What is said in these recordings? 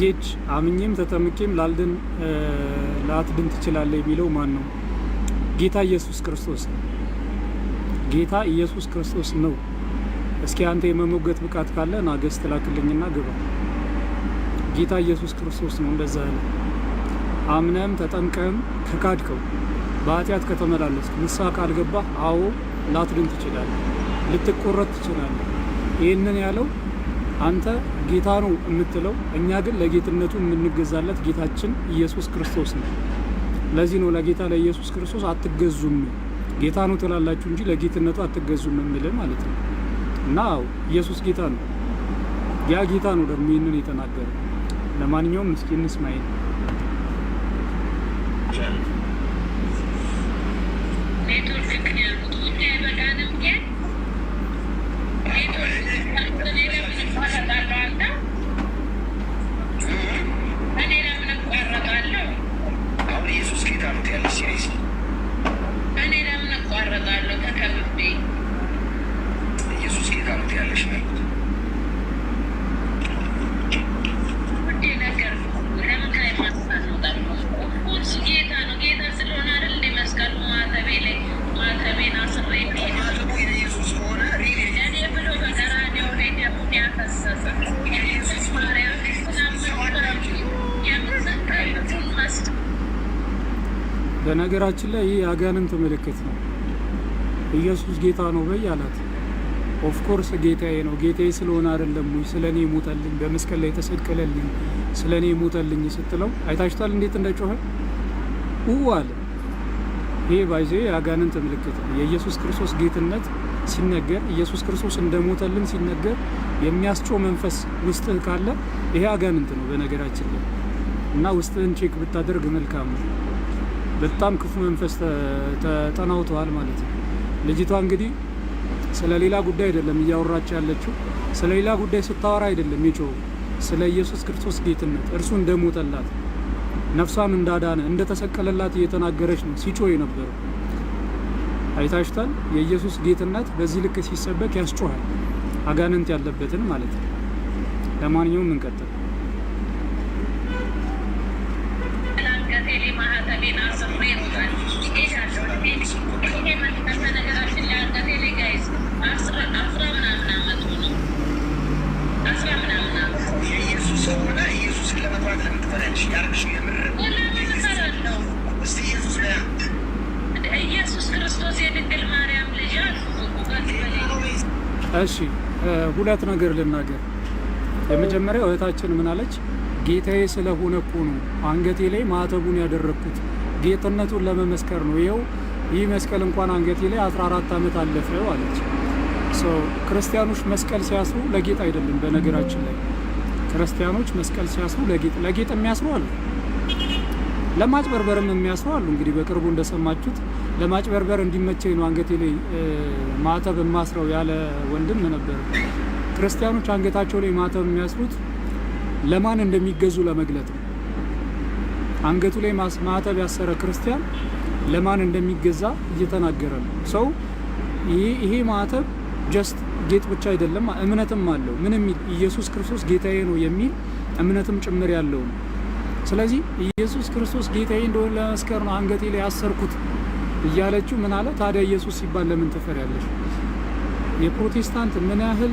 ጌች አምኜም ተጠምቄም ላትድን ትችላለህ የሚለው ማን ነው? ጌታ ኢየሱስ ክርስቶስ። ጌታ ኢየሱስ ክርስቶስ ነው። እስኪ አንተ የመሞገት ብቃት ካለ ና ገዝት ላክልኝና ግባ። ጌታ ኢየሱስ ክርስቶስ ነው እንደዛ ያለ። አምነም ተጠምቀም ከካድከው በኃጢአት ከተመላለስክ ንስሐ ካልገባህ አዎ ላትድን ትችላለህ፣ ልትቆረጥ ትችላለህ። ይህንን ያለው አንተ ጌታ ነው የምትለው፣ እኛ ግን ለጌትነቱ የምንገዛለት ጌታችን ኢየሱስ ክርስቶስ ነው። ለዚህ ነው ለጌታ ለኢየሱስ ክርስቶስ አትገዙም፣ ጌታ ነው ትላላችሁ እንጂ ለጌትነቱ አትገዙም የምልህ ማለት ነው። እና ኢየሱስ ጌታ ነው፣ ያ ጌታ ነው ደግሞ ይህንን የተናገረው። ለማንኛውም እስኪ እንስማይ። በነገራችን ላይ ይህ የአጋንንት ምልክት ነው። ኢየሱስ ጌታ ነው በይ አላት። ኦፍ ኮርስ ጌታዬ ነው። ጌታዬ ስለሆነ አይደለም ወይ ስለኔ ሞተልኝ፣ በመስቀል ላይ ተሰቀለልኝ፣ ስለኔ ሞተልኝ ስትለው አይታችኋል እንዴት እንደጮኸ አለ። ይሄ ባይዜ የአጋንንት ምልክት ነው። የኢየሱስ ክርስቶስ ጌትነት ሲነገር፣ ኢየሱስ ክርስቶስ እንደሞተልን ሲነገር የሚያስጮህ መንፈስ ውስጥህ ካለ ይሄ አጋንንት ነው በነገራችን ላይ። እና ውስጥህን ቼክ ብታደርግ መልካም ነው። በጣም ክፉ መንፈስ ተጠናውተዋል ማለት ነው። ልጅቷ እንግዲህ ስለ ሌላ ጉዳይ አይደለም እያወራች ያለችው። ስለ ሌላ ጉዳይ ስታወራ አይደለም የጮኸው፣ ስለ ኢየሱስ ክርስቶስ ጌትነት፣ እርሱ እንደሞተላት ነፍሷን እንዳዳነ እንደተሰቀለላት እየተናገረች ነው ሲጮህ የነበረው። አይታችኋል። የኢየሱስ ጌትነት በዚህ ልክ ሲሰበክ ያስጮሃል፣ አጋንንት ያለበትን ማለት ነው። ለማንኛውም እንቀጥል። እሺ ሁለት ነገር ልናገር። የመጀመሪያው እህታችን ምን አለች? ጌታዬ ስለሆነ እኮ ነው አንገቴ ላይ ማዕተቡን ያደረግኩት፣ ጌትነቱን ለመመስከር ነው። ይኸው ይህ መስቀል እንኳን አንገቴ ላይ 14 ዓመት አለፈው አለች። ክርስቲያኖች መስቀል ሲያስሩ ለጌጥ አይደለም። በነገራችን ላይ ክርስቲያኖች መስቀል ሲያስሩ ለጌጥ የሚያስሩ አሉ፣ ለማጭበርበርም የሚያስሩ አሉ። እንግዲህ በቅርቡ እንደሰማችሁት ለማጭበርበር እንዲመቸኝ ነው አንገቴ ላይ ማዕተብ የማስረው ያለ ወንድም ነበር። ክርስቲያኖች አንገታቸው ላይ ማዕተብ የሚያስሩት ለማን እንደሚገዙ ለመግለጥ ነው። አንገቱ ላይ ማዕተብ ያሰረ ክርስቲያን ለማን እንደሚገዛ እየተናገረ ነው። ሰው ይሄ ማዕተብ ጀስት ጌጥ ብቻ አይደለም፣ እምነትም አለው። ምን የሚል ኢየሱስ ክርስቶስ ጌታዬ ነው የሚል እምነትም ጭምር ያለው ነው። ስለዚህ ኢየሱስ ክርስቶስ ጌታዬ እንደሆነ ለመስከር ነው አንገቴ ላይ ያሰርኩት እያለችው ምን አለ ታዲያ ኢየሱስ ሲባል ለምን ትፈሪያለሽ? የፕሮቴስታንት ምን ያህል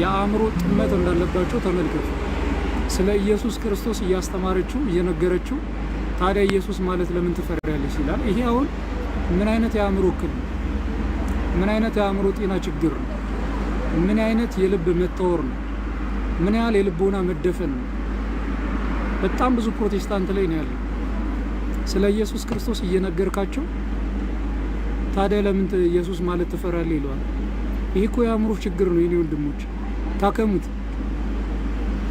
የአእምሮ ጥመት እንዳለባቸው ተመልከቱ። ስለ ኢየሱስ ክርስቶስ እያስተማረችው እየነገረችው ታዲያ ኢየሱስ ማለት ለምን ትፈሪያለሽ ይላል። ይሄ አሁን ምን አይነት የአእምሮ እክል ነው? ምን አይነት የአእምሮ ጤና ችግር ነው? ምን አይነት የልብ መታወር ነው? ምን ያህል የልቦና መደፈን ነው? በጣም ብዙ ፕሮቴስታንት ላይ ነው ያለው። ስለ ኢየሱስ ክርስቶስ እየነገርካቸው ታዲያ ለምን ኢየሱስ ማለት ትፈራለህ ይለዋል። ይሄ እኮ የአእምሮ ችግር ነው የኔ ወንድሞች፣ ታከሙት።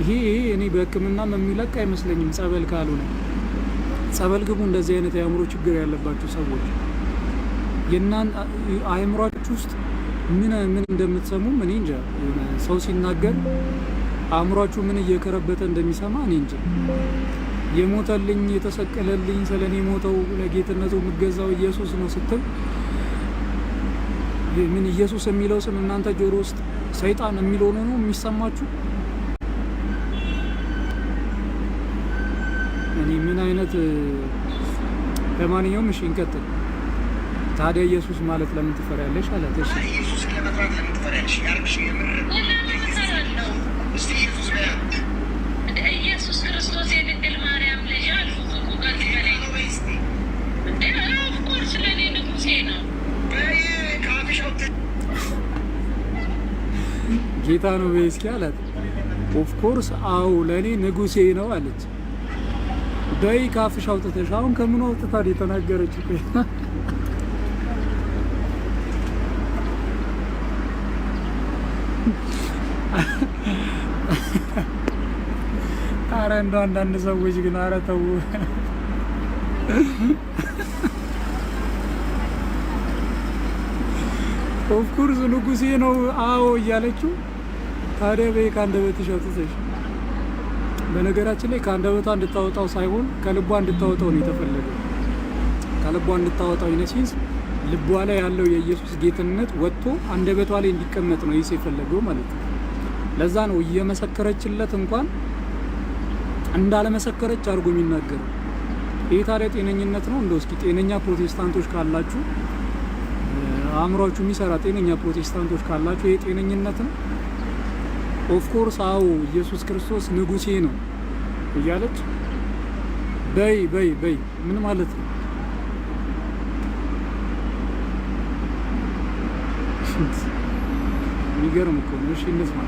ይሄ እኔ በሕክምናም የሚለቅ አይመስለኝም። ጸበል ካልሆነ ጸበል ግቡ። እንደዚህ አይነት የአእምሮ ችግር ያለባቸው ሰዎች አእምሯችሁ ውስጥ ምን እንደምትሰሙ እኔ እንጃ። ሰው ሲናገር አእምሯችሁ ምን እየከረበተ እንደሚሰማ እኔ እንጃ። የሞተልኝ የተሰቀለልኝ ስለኔ ሞተው ለጌትነቱ የምገዛው ኢየሱስ ነው ስትል ምን ኢየሱስ የሚለው ስም እናንተ ጆሮ ውስጥ ሰይጣን የሚለው ነው የሚሰማችሁ? እኔ ምን አይነት ለማንኛውም እሺ እንቀጥል። ታዲያ ኢየሱስ ማለት ለምን ትፈሪያለሽ አላት። እሺ ኢየሱስ ለመጥራት ለምን ትፈሪያለሽ? ያርክሽ የምር ኢየሱስ ክርስቶስ የድንግል ማርያም ልጅ አልኩት እኮ ከዚህ በላይ እንዴ? ኦፍኮርስ ለእኔ ንጉሴ ነው። ጌታ ነው በይ እስኪ አላት። ኦፍኮርስ አዎ ለእኔ ንጉሴ ነው አለች። በይ ካፍሽ አውጥተሽ። አሁን ከምን አውጥታ የተናገረችው? አረ እንደው አንዳንድ ሰዎች ግን አረ ተው። ኦፍኮርስ ንጉሴ ነው አዎ እያለችው ታዲያ በይ ከአንደበትሽ አውጥተሽ። በነገራችን ላይ ከአንደበቷ እንድታወጣው ሳይሆን ከልቧ እንድታወጣው ነው የተፈለገው። ከልቧ እንድታወጣው ይነሲንስ ልቧ ላይ ያለው የኢየሱስ ጌትነት ወጥቶ አንደበቷ ላይ እንዲቀመጥ ነው ይስ የፈለገው ማለት ነው። ለዛ ነው እየመሰከረችለት እንኳን እንዳለመሰከረች አድርጎ የሚናገረው። ይህ ታዲያ ጤነኝነት ነው? እንደው እስኪ ጤነኛ ፕሮቴስታንቶች ካላችሁ፣ አእምሯችሁ የሚሰራ ጤነኛ ፕሮቴስታንቶች ካላችሁ ይህ ጤነኝነት ነው? ኦፍኮርስ አዎ ኢየሱስ ክርስቶስ ንጉሴ ነው እያለች በይ በይ በይ ምን ማለት ነው? የሚገርም እኮ ነው። እሺ እንስማ።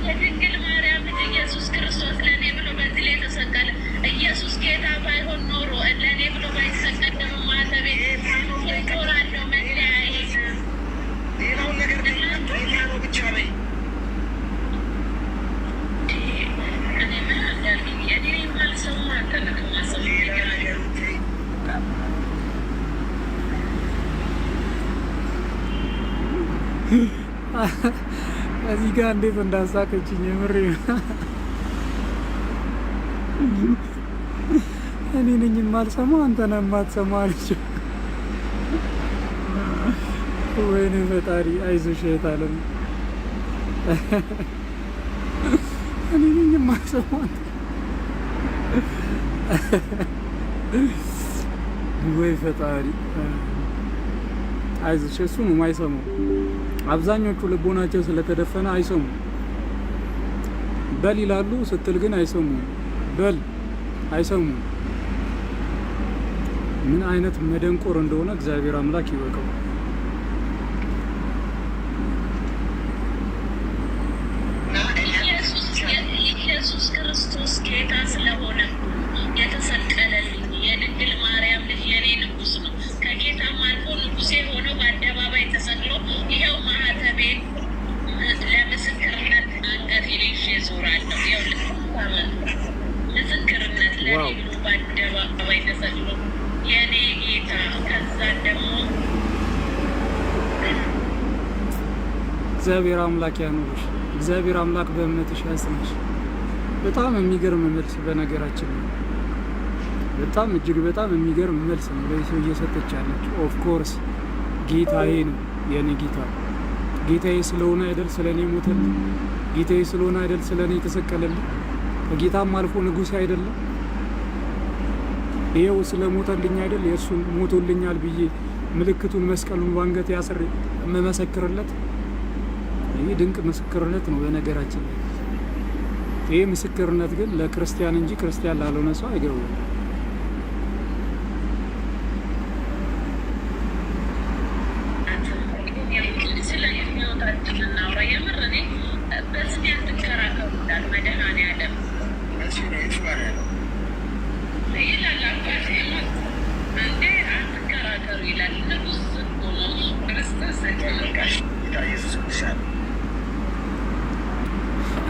የድንግል ማርያም ልጅ ኢየሱስ ክርስቶስ ለእኔ ብሎ በዚህ ላይ ተሰቀለ። ኢየሱስ ጌታ ባይሆን ኖሮ ለእኔ ብሎ ባይሰቀል ደግሞ ማተቤ ይቆራለሁ። መለያየት ሌላውን ነገር ነው ብቻ በይ። እኔ ምን አዳልኝ የኔ ማልሰው አንተነክ ማሰብ እዚህ ጋር እንዴት እንዳሳቀችኝ የምሬ። እኔ ነኝ የማልሰማው አንተ ነህ የማትሰማው አለችው። ወይኔ ፈጣሪ አይዞሽ እህት አለም። እኔ ነኝ የማልሰማው አንተ ወይ ፈጣሪ አይዞሽ። እሱ ነው የማይሰማው። አብዛኞቹ ልቦናቸው ስለተደፈነ አይሰሙም። በል ይላሉ ስትል ግን አይሰሙም። በል አይሰሙም። ምን አይነት መደንቆር እንደሆነ እግዚአብሔር አምላክ ይወቀው። ኢየሱስ ክርስቶስ ጌታ ስለሆነ የተሰቀለልኝ የድንግል ማርያም ልጅ የኔ ንጉስ ነው። ከጌታም አልፎ ንጉሴ ሆኖ በአደባባይ ተሰቅሎ ይኸው ማህተቤ ለምስክርነት አንገቴ ላይ ይዤ እዞራለሁ። ምስክርነት ለኔ ብሎ በአደባባይ ተሰቅሎ የኔ ጌታ። ከዛን ደግሞ እግዚአብሔር አምላክ ያኑርሽ። እግዚአብሔር አምላክ በእምነትሽ ያጽናሽ። በጣም የሚገርም መልስ በነገራችን ነው። በጣም እጅግ በጣም የሚገርም መልስ ነው ለሰው እየሰጠች ያለች። ኦፍ ኮርስ ጌታዬ ነው የኔ ጌታ። ጌታዬ ስለሆነ አይደል ስለኔ ሞተልኝ? ጌታዬ ስለሆነ አይደል ስለኔ የተሰቀለልኝ? ከጌታም አልፎ ንጉሴ አይደለም? ይሄው ስለሞተልኝ አይደል የእሱን ሞቶልኛል ብዬ ምልክቱን መስቀሉን ባንገት ያስሬ የምመሰክርለት? ይህ ድንቅ ምስክርነት ነው በነገራችን ላይ። ይህ ምስክርነት ግን ለክርስቲያን እንጂ ክርስቲያን ላልሆነ ሰው አይገባም።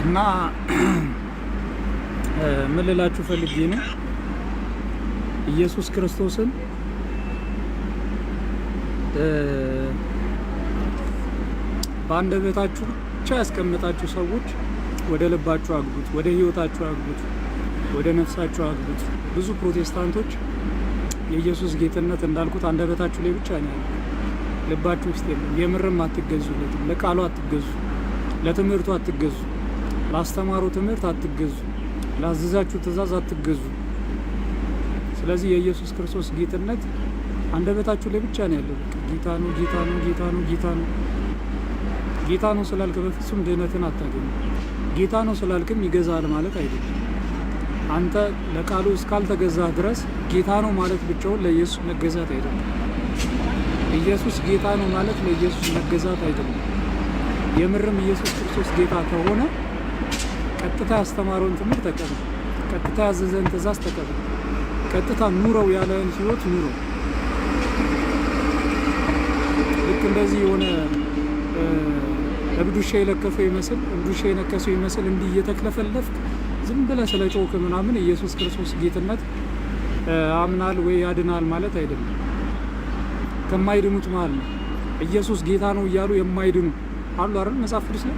እና ምን ልላችሁ ፈልጌ ነው ኢየሱስ ክርስቶስን በአንደበታችሁ ብቻ ያስቀመጣችሁ ሰዎች ወደ ልባችሁ አግቡት፣ ወደ ህይወታችሁ አግቡት፣ ወደ ነፍሳችሁ አግቡት። ብዙ ፕሮቴስታንቶች የኢየሱስ ጌትነት እንዳልኩት አንደበታችሁ ላይ ብቻ ነው ያለው፣ ልባችሁ ውስጥ የለም። የምርም አትገዙለትም። ለቃሉ አትገዙ፣ ለትምህርቱ አትገዙ፣ ላስተማሩ ትምህርት አትገዙ፣ ላዘዛችሁ ትእዛዝ አትገዙ። ስለዚህ የኢየሱስ ክርስቶስ ጌትነት አንደበታችሁ ላይ ብቻ ነው ያለው። ጌታ ነው፣ ጌታ ነው፣ ጌታ ነው፣ ጌታ ነው። ጌታ ነው ስላልክ በፍጹም ድህነትን አታገኙ። ጌታ ነው ስላልክም ይገዛል ማለት አይደለም። አንተ ለቃሉ እስካልተገዛህ ድረስ ጌታ ነው ማለት ብቻውን ለኢየሱስ መገዛት አይደለም። ኢየሱስ ጌታ ነው ማለት ለኢየሱስ መገዛት አይደለም። የምርም ኢየሱስ ክርስቶስ ጌታ ከሆነ ቀጥታ ያስተማረውን ትምህርት ተቀበል፣ ቀጥታ ያዘዘን ትእዛዝ ተቀበል፣ ቀጥታ ኑረው ያለህን ህይወት ኑረው። ልክ እንደዚህ የሆነ እብዱሻ የለከፈው ይመስል እብዱሻ የነከሰው ይመስል እንዲህ እየተክለፈለፍክ ዝም ብለህ ስለ ጮክ ምናምን ኢየሱስ ክርስቶስ ጌትነት አምናል ወይ ያድናል ማለት አይደለም። ከማይድኑት መሀል ነው። ኢየሱስ ጌታ ነው እያሉ የማይድኑ አሉ አይደል? መጽሐፍ ቅዱስ ላይ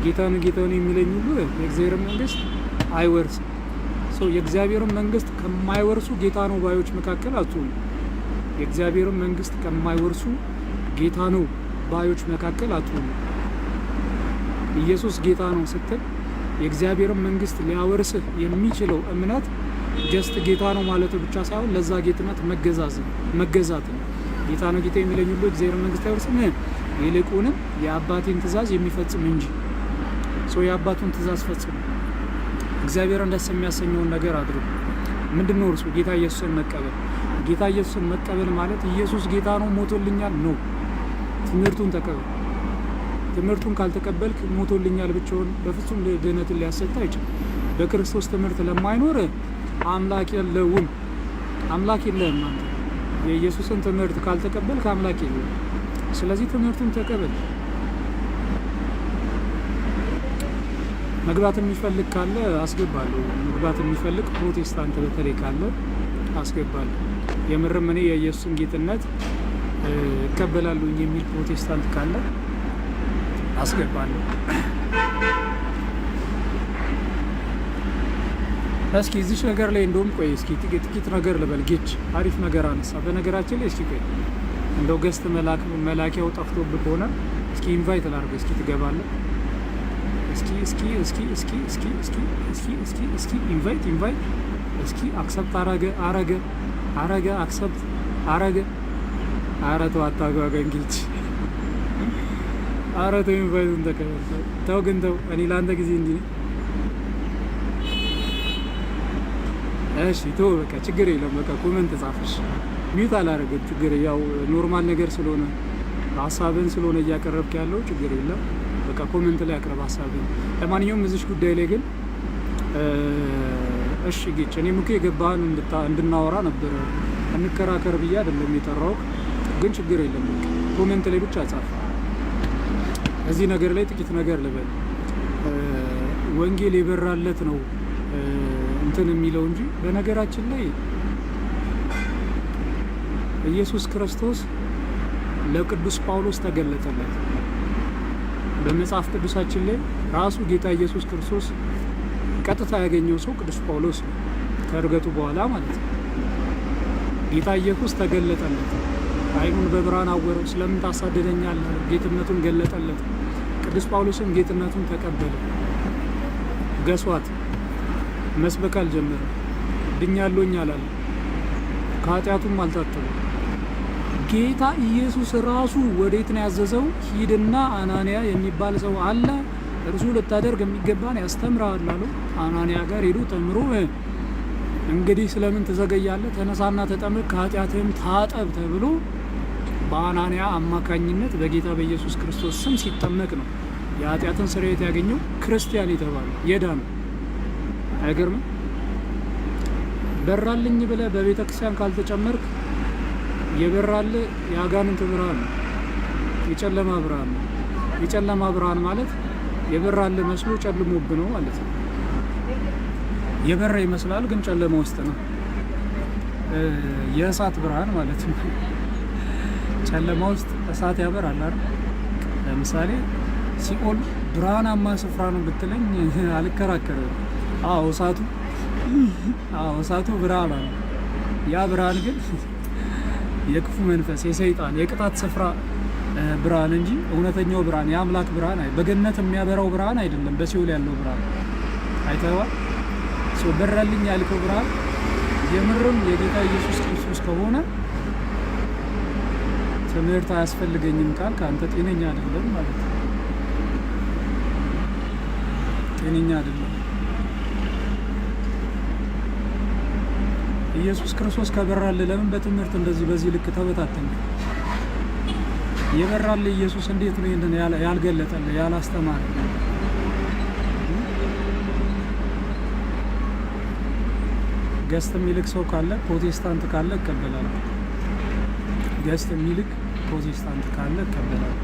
ጌታን ጌታን የሚለኝ ሁሉ የእግዚአብሔርን መንግስት አይወርስም። የእግዚአብሔርን መንግስት ከማይወርሱ ጌታ ነው ባዮች መካከል አትሁኑ። የእግዚአብሔርን መንግስት ከማይወርሱ ጌታ ነው ባዮች መካከል አትሁኑ። ኢየሱስ ጌታ ነው ስትል የእግዚአብሔርን መንግስት ሊያወርስህ የሚችለው እምነት ጀስት ጌታ ነው ማለቱ ብቻ ሳይሆን ለዛ ጌትነት መገዛት ነው። ጌታ ነው ጌታ የሚለኝ ሁሉ የእግዚአብሔርን መንግስት አይወርስም፣ ይልቁንም የአባቴን ትእዛዝ የሚፈጽም እንጂ። የአባቱን ትእዛዝ ፈጽሙ። እግዚአብሔርን ደስ የሚያሰኘውን ነገር አድርጉ። ምንድነው እርሱ? ጌታ ኢየሱስን መቀበል። ጌታ ኢየሱስን መቀበል ማለት ኢየሱስ ጌታ ነው ሞቶልኛል ነው። ትምህርቱን ተቀበል። ትምህርቱን ካልተቀበልክ ሞቶልኛል ብቻውን በፍጹም ድህነትን ሊያሰጥ አይችልም። በክርስቶስ ትምህርት ለማይኖር አምላክ የለውም። አምላክ የለህም አንተ። የኢየሱስን ትምህርት ካልተቀበልክ አምላክ የለውም። ስለዚህ ትምህርቱን ተቀበል። መግባት የሚፈልግ ካለ አስገባለሁ። መግባት የሚፈልግ ፕሮቴስታንት በተለይ ካለ አስገባለሁ። የምርም እኔ የኢየሱስን ጌትነት እቀበላለሁ የሚል ፕሮቴስታንት ካለ አስገባለሁ። እስኪ እዚች ነገር ላይ እንደውም ቆይ እስኪ ጥቂት ነገር ልበል። ጌች አሪፍ ነገር አነሳ። በነገራችን ላይ እስኪ ቆይ እንደው ገስት መላኪያው ጠፍቶብህ ከሆነ እስኪ ኢንቫይት ላድርግ። እስኪ ትገባለህ? እስኪ ኢንቫይት እስኪ አክሰፕት አረገ አክሰፕት አረገ። ኧረ ተው አታጓጓኝ ጌች። ኧረ ተው ኢንቫይቱን ተቀበል። ተው ግን ተው። እኔ ለአንተ ጊዜ እንዲህ ነኝ። እሺ ተው በቃ ችግር የለም። በቃ ኮመንት ጻፍሽ ሚዩት አላረገም ችግር ያው ኖርማል ነገር ስለሆነ ሀሳብን ስለሆነ እያቀረብክ ያለው ችግር የለም። በቃ ኮመንት ላይ አቅርብ ሀሳብን። ለማንኛውም እዚች ጉዳይ ላይ ግን እሺ ጌች እኔም እኮ የገባህን እንድናወራ ነበረ እንከራከር ብዬ አይደለም የጠራው፣ ግን ችግር የለም። በቃ ኮመንት ላይ ብቻ ጻፍ። እዚህ ነገር ላይ ጥቂት ነገር ልበል። ወንጌል የበራለት ነው እንትን የሚለው እንጂ በነገራችን ላይ ኢየሱስ ክርስቶስ ለቅዱስ ጳውሎስ ተገለጠለት። በመጽሐፍ ቅዱሳችን ላይ ራሱ ጌታ ኢየሱስ ክርስቶስ ቀጥታ ያገኘው ሰው ቅዱስ ጳውሎስ ነው፣ ከእርገቱ በኋላ ማለት ነው። ጌታ ኢየሱስ ተገለጠለት፣ ዓይኑን በብርሃን አወረው። ስለምን ታሳድደኛለህ? ጌትነቱን ገለጠለት። ቅዱስ ጳውሎስም ጌትነቱን ተቀበለ። ገሷት መስበክ አልጀመረ። ድኛለሁኝ አላለ፣ ከኃጢአቱም አልታጠበ። ጌታ ኢየሱስ ራሱ ወዴት ነው ያዘዘው? ሂድና አናንያ የሚባል ሰው አለ፣ እርሱ ልታደርግ የሚገባን ያስተምራል አለው። አናንያ ጋር ሄዶ ተምሮ እንግዲህ ስለምን ትዘገያለህ? ተነሳና ተጠመቅ፣ ከኃጢአትህም ታጠብ ተብሎ በአናንያ አማካኝነት በጌታ በኢየሱስ ክርስቶስ ስም ሲጠመቅ ነው የኃጢአትን ስርየት ያገኘው ክርስቲያን የተባለ የዳነው። አይገርምም? በራልኝ ብለህ በቤተ ክርስቲያን ካልተጨመርክ የበራልህ የአጋንንት ብርሃን ነው፣ የጨለማ ብርሃን ነው። የጨለማ ብርሃን ማለት የበራልህ መስሎ ጨልሞብህ ነው ማለት ነው። የበራ ይመስላል ግን ጨለማ ውስጥ ነው። የእሳት ብርሃን ማለት ነው። ጨለማ ውስጥ እሳት ያበራል አይደል? ለምሳሌ ሲኦል ብርሃናማ ስፍራ ነው ብትለኝ አልከራከርም። እሳቱ ብርሃን ነው። ያ ብርሃን ግን የክፉ መንፈስ የሰይጣን የቅጣት ስፍራ ብርሃን እንጂ እውነተኛው ብርሃን የአምላክ ብርሃን በገነት የሚያበራው ብርሃን አይደለም። በሲኦል ያለው ብርሃን አይተዋል። በራልኝ ያልከው ብርሃን የምርም የጌታ ኢየሱስ ክርስቶስ ከሆነ ትምህርት አያስፈልገኝም ካል ከአንተ ጤነኛ አይደለም ማለት ነው። ጤነኛ አይደለም። ኢየሱስ ክርስቶስ ከበራልህ ለምን በትምህርት እንደዚህ በዚህ ልክ ተበታተነ? የበራልህ ኢየሱስ እንዴት ነው ይሄንን ያልገለጠልህ ያላስተማረ? ገስት የሚልክ ሰው ካለ ፕሮቴስታንት ካለ እቀበላለሁ። ገስት የሚልክ ፕሮቴስታንት ካለ እቀበላለሁ።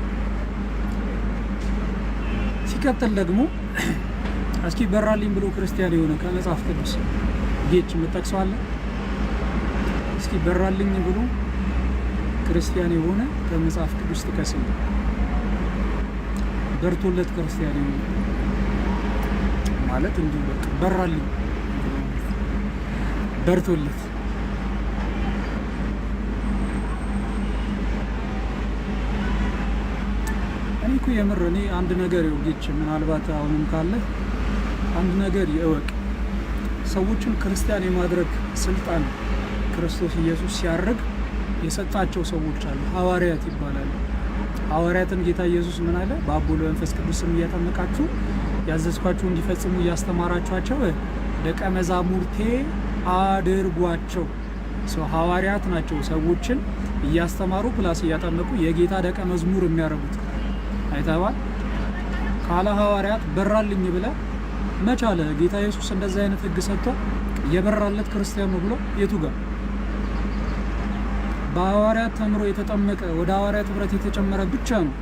ሲቀጥል ደግሞ እስኪ በራልኝ ብሎ ክርስቲያን የሆነ ከመጽሐፍ ቅዱስ ጌች የምጠቅሰው አለ? እስኪ በራልኝ ብሎ ክርስቲያን የሆነ ከመጽሐፍ ቅዱስ ጥቀስልኝ። በርቶለት ክርስቲያን የሆነ ማለት እንዲሁ በቃ በራልኝ በርቶለት እኔ እኮ የምር እኔ አንድ ነገር ይውጌች ምናልባት አሁንም ካለ አንድ ነገር ይወቅ። ሰዎችን ክርስቲያን የማድረግ ስልጣን ክርስቶስ ኢየሱስ ሲያርግ የሰጣቸው ሰዎች አሉ። ሐዋርያት ይባላሉ። ሐዋርያትን ጌታ ኢየሱስ ምን አለ? በአብ ወልድ በመንፈስ ቅዱስ ስም እያጠመቃችሁ ያዘዝኳችሁ እንዲፈጽሙ እያስተማራችኋቸው ደቀ መዛሙርቴ አድርጓቸው። ሐዋርያት ናቸው ሰዎችን እያስተማሩ ፕላስ እያጠመቁ የጌታ ደቀ መዝሙር የሚያደርጉት። አይተዋል። ካለ ሐዋርያት በራልኝ ብለ መቻለ ጌታ ኢየሱስ እንደዚህ አይነት ህግ ሰጥቶ የበራለት ክርስቲያን ነው ብሎ የቱ ጋር? በሐዋርያት ተምሮ የተጠመቀ ወደ ሐዋርያት ህብረት የተጨመረ ብቻ ነው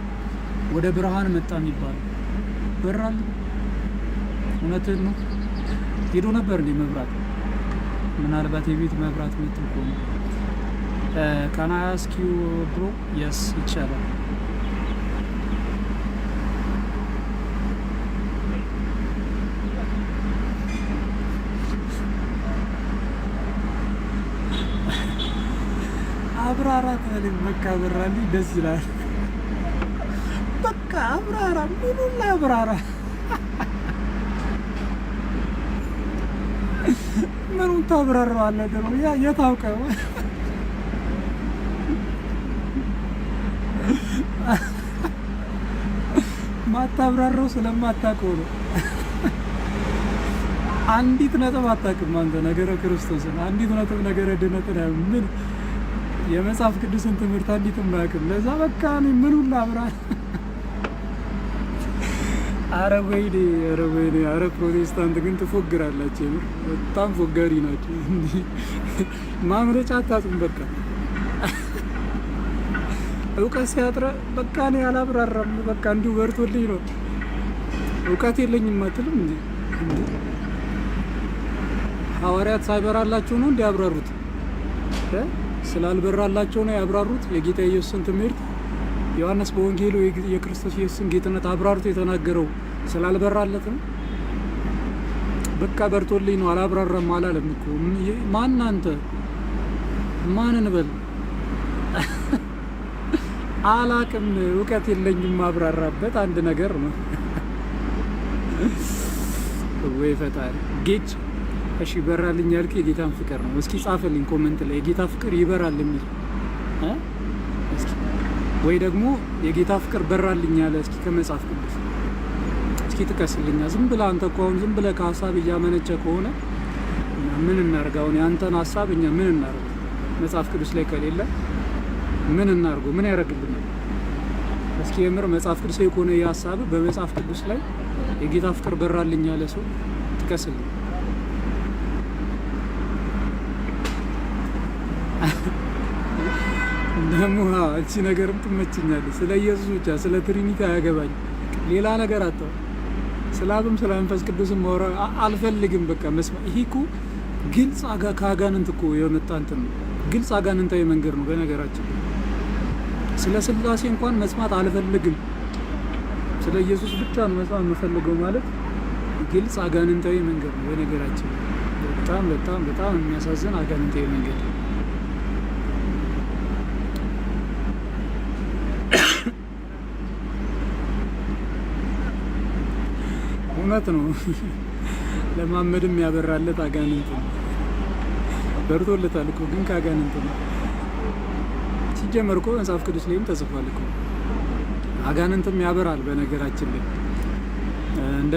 ወደ ብርሃን መጣ የሚባለው። በራል እውነትን ነው። ሄዶ ነበር እንዴ መብራት? ምናልባት የቤት መብራት መጥቶ ከሆነ ካና አስኪው ብሮ የስ ይቻላል። አብራራ ታለም በቃ በራልኝ ደስ ይላል። በቃ አብራራ ምኑን አብራራ ምኑን ታብራራዋለህ? ደግሞ ያ የታውቀው ማታብራራው ስለማታውቀው ነው። አንዲት ነጥብ አታውቅም አንተ ነገረ ክርስቶስን፣ አንዲት ነጥብ ነገረ ድነትን ምን የመጽሐፍ ቅዱስን ትምህርት አንዲትም አያውቅም። ለዛ በቃ እኔ ምኑን ላብራ? አረ ወይኔ አረ ፕሮቴስታንት ግን ትፎግራላችሁ። በጣም ፎጋሪ ናቸው። ማምረጫ አታጡም። በቃ እውቀት ሲያጥረ በቃ እኔ አላብራራም። በቃ እንዲሁ በርቶልኝ ነው። እውቀት የለኝም አትልም እንዴ? ሐዋርያት ሳይበራላቸው ነው እንዲያብራሩት? ስላልበራላቸው ነው ያብራሩት። የጌታ ኢየሱስን ትምህርት ዮሐንስ በወንጌሉ የክርስቶስ ኢየሱስን ጌትነት አብራርቶ የተናገረው ስላልበራለት ነው። በቃ በርቶልኝ ነው አላብራራም አላለም እኮ። ማን አንተ ማንን በል አላቅም። እውቀት የለኝም ማብራራበት አንድ ነገር ነው። ወይ ፈጣሪ ጌች። እሺ በራልኝ ያልክ የጌታን ፍቅር ነው። እስኪ ጻፈልኝ ኮሜንት ላይ የጌታ ፍቅር ይበራል የሚል እስኪ፣ ወይ ደግሞ የጌታ ፍቅር በራልኝ ያለ እስኪ ከመጽሐፍ ቅዱስ እስኪ ጥቀስልኛ። ዝም ብለህ አንተ እኮ አሁን ዝም ብለህ ከሀሳብ እያመነጨ ከሆነ ምን እናርጋው? ያንተን ሀሳብ እኛ ምን እናርገው? መጽሐፍ ቅዱስ ላይ ከሌለ ምን እናርገው? ምን ያደርግልናል? እስኪ የምር መጽሐፍ ቅዱስ ላይ ከሆነ የሀሳብ በመጽሐፍ ቅዱስ ላይ የጌታ ፍቅር በራልኝ ያለ ሰው ጥቀስልኝ። ደግሞ እቺ ነገርም ትመችኛለች። ስለ ኢየሱስ ብቻ ስለ ትሪኒቲ አያገባኝ ሌላ ነገር አጣው። ስለ አብም ስለ መንፈስ ቅዱስም ማውራ አልፈልግም። በቃ መስማ ይሄ እኮ ግልጽ ከአጋንንት እኮ የመጣ እንትን ነው። ግልጽ አጋንንታዊ መንገድ ነው። በነገራችን ስለ ስላሴ እንኳን መስማት አልፈልግም። ስለ ኢየሱስ ብቻ ነው መጽሐፍ የምፈልገው ማለት ግልጽ አጋንንታዊ መንገድ ነው። በነገራችን በጣም በጣም በጣም የሚያሳዝን አጋንንታዊ መንገድ እውነት ነው። ለማመድም ያበራለት አጋንንት ነው። በርቶለታል እኮ ግን ከአጋንንት ነው። ሲጀመር እኮ መጽሐፍ ቅዱስ ላይም ተጽፏል እኮ አጋንንትም ያበራል። በነገራችን ላይ እንደ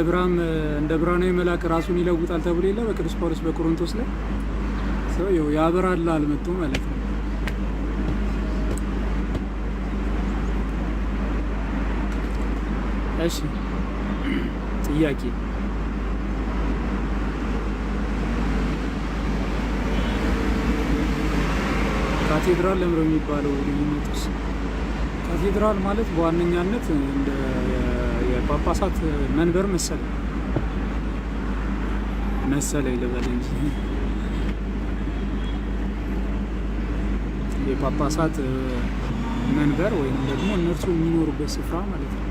ብርሃናዊ መልአክ ራሱን ይለውጣል ተብሎ የለ በቅዱስ ጳውሎስ በቆሮንቶስ ላይ ሰው ያበራል አልመጡ ማለት ነው። እሺ ጥያቄ ካቴድራል ለምሮ የሚባለው ልዩነቱስ? ካቴድራል ማለት በዋነኛነት እንደ የጳጳሳት መንበር መሰለ ይልበል እንጂ የጳጳሳት መንበር ወይም ደግሞ እነርሱ የሚኖሩበት ስፍራ ማለት ነው።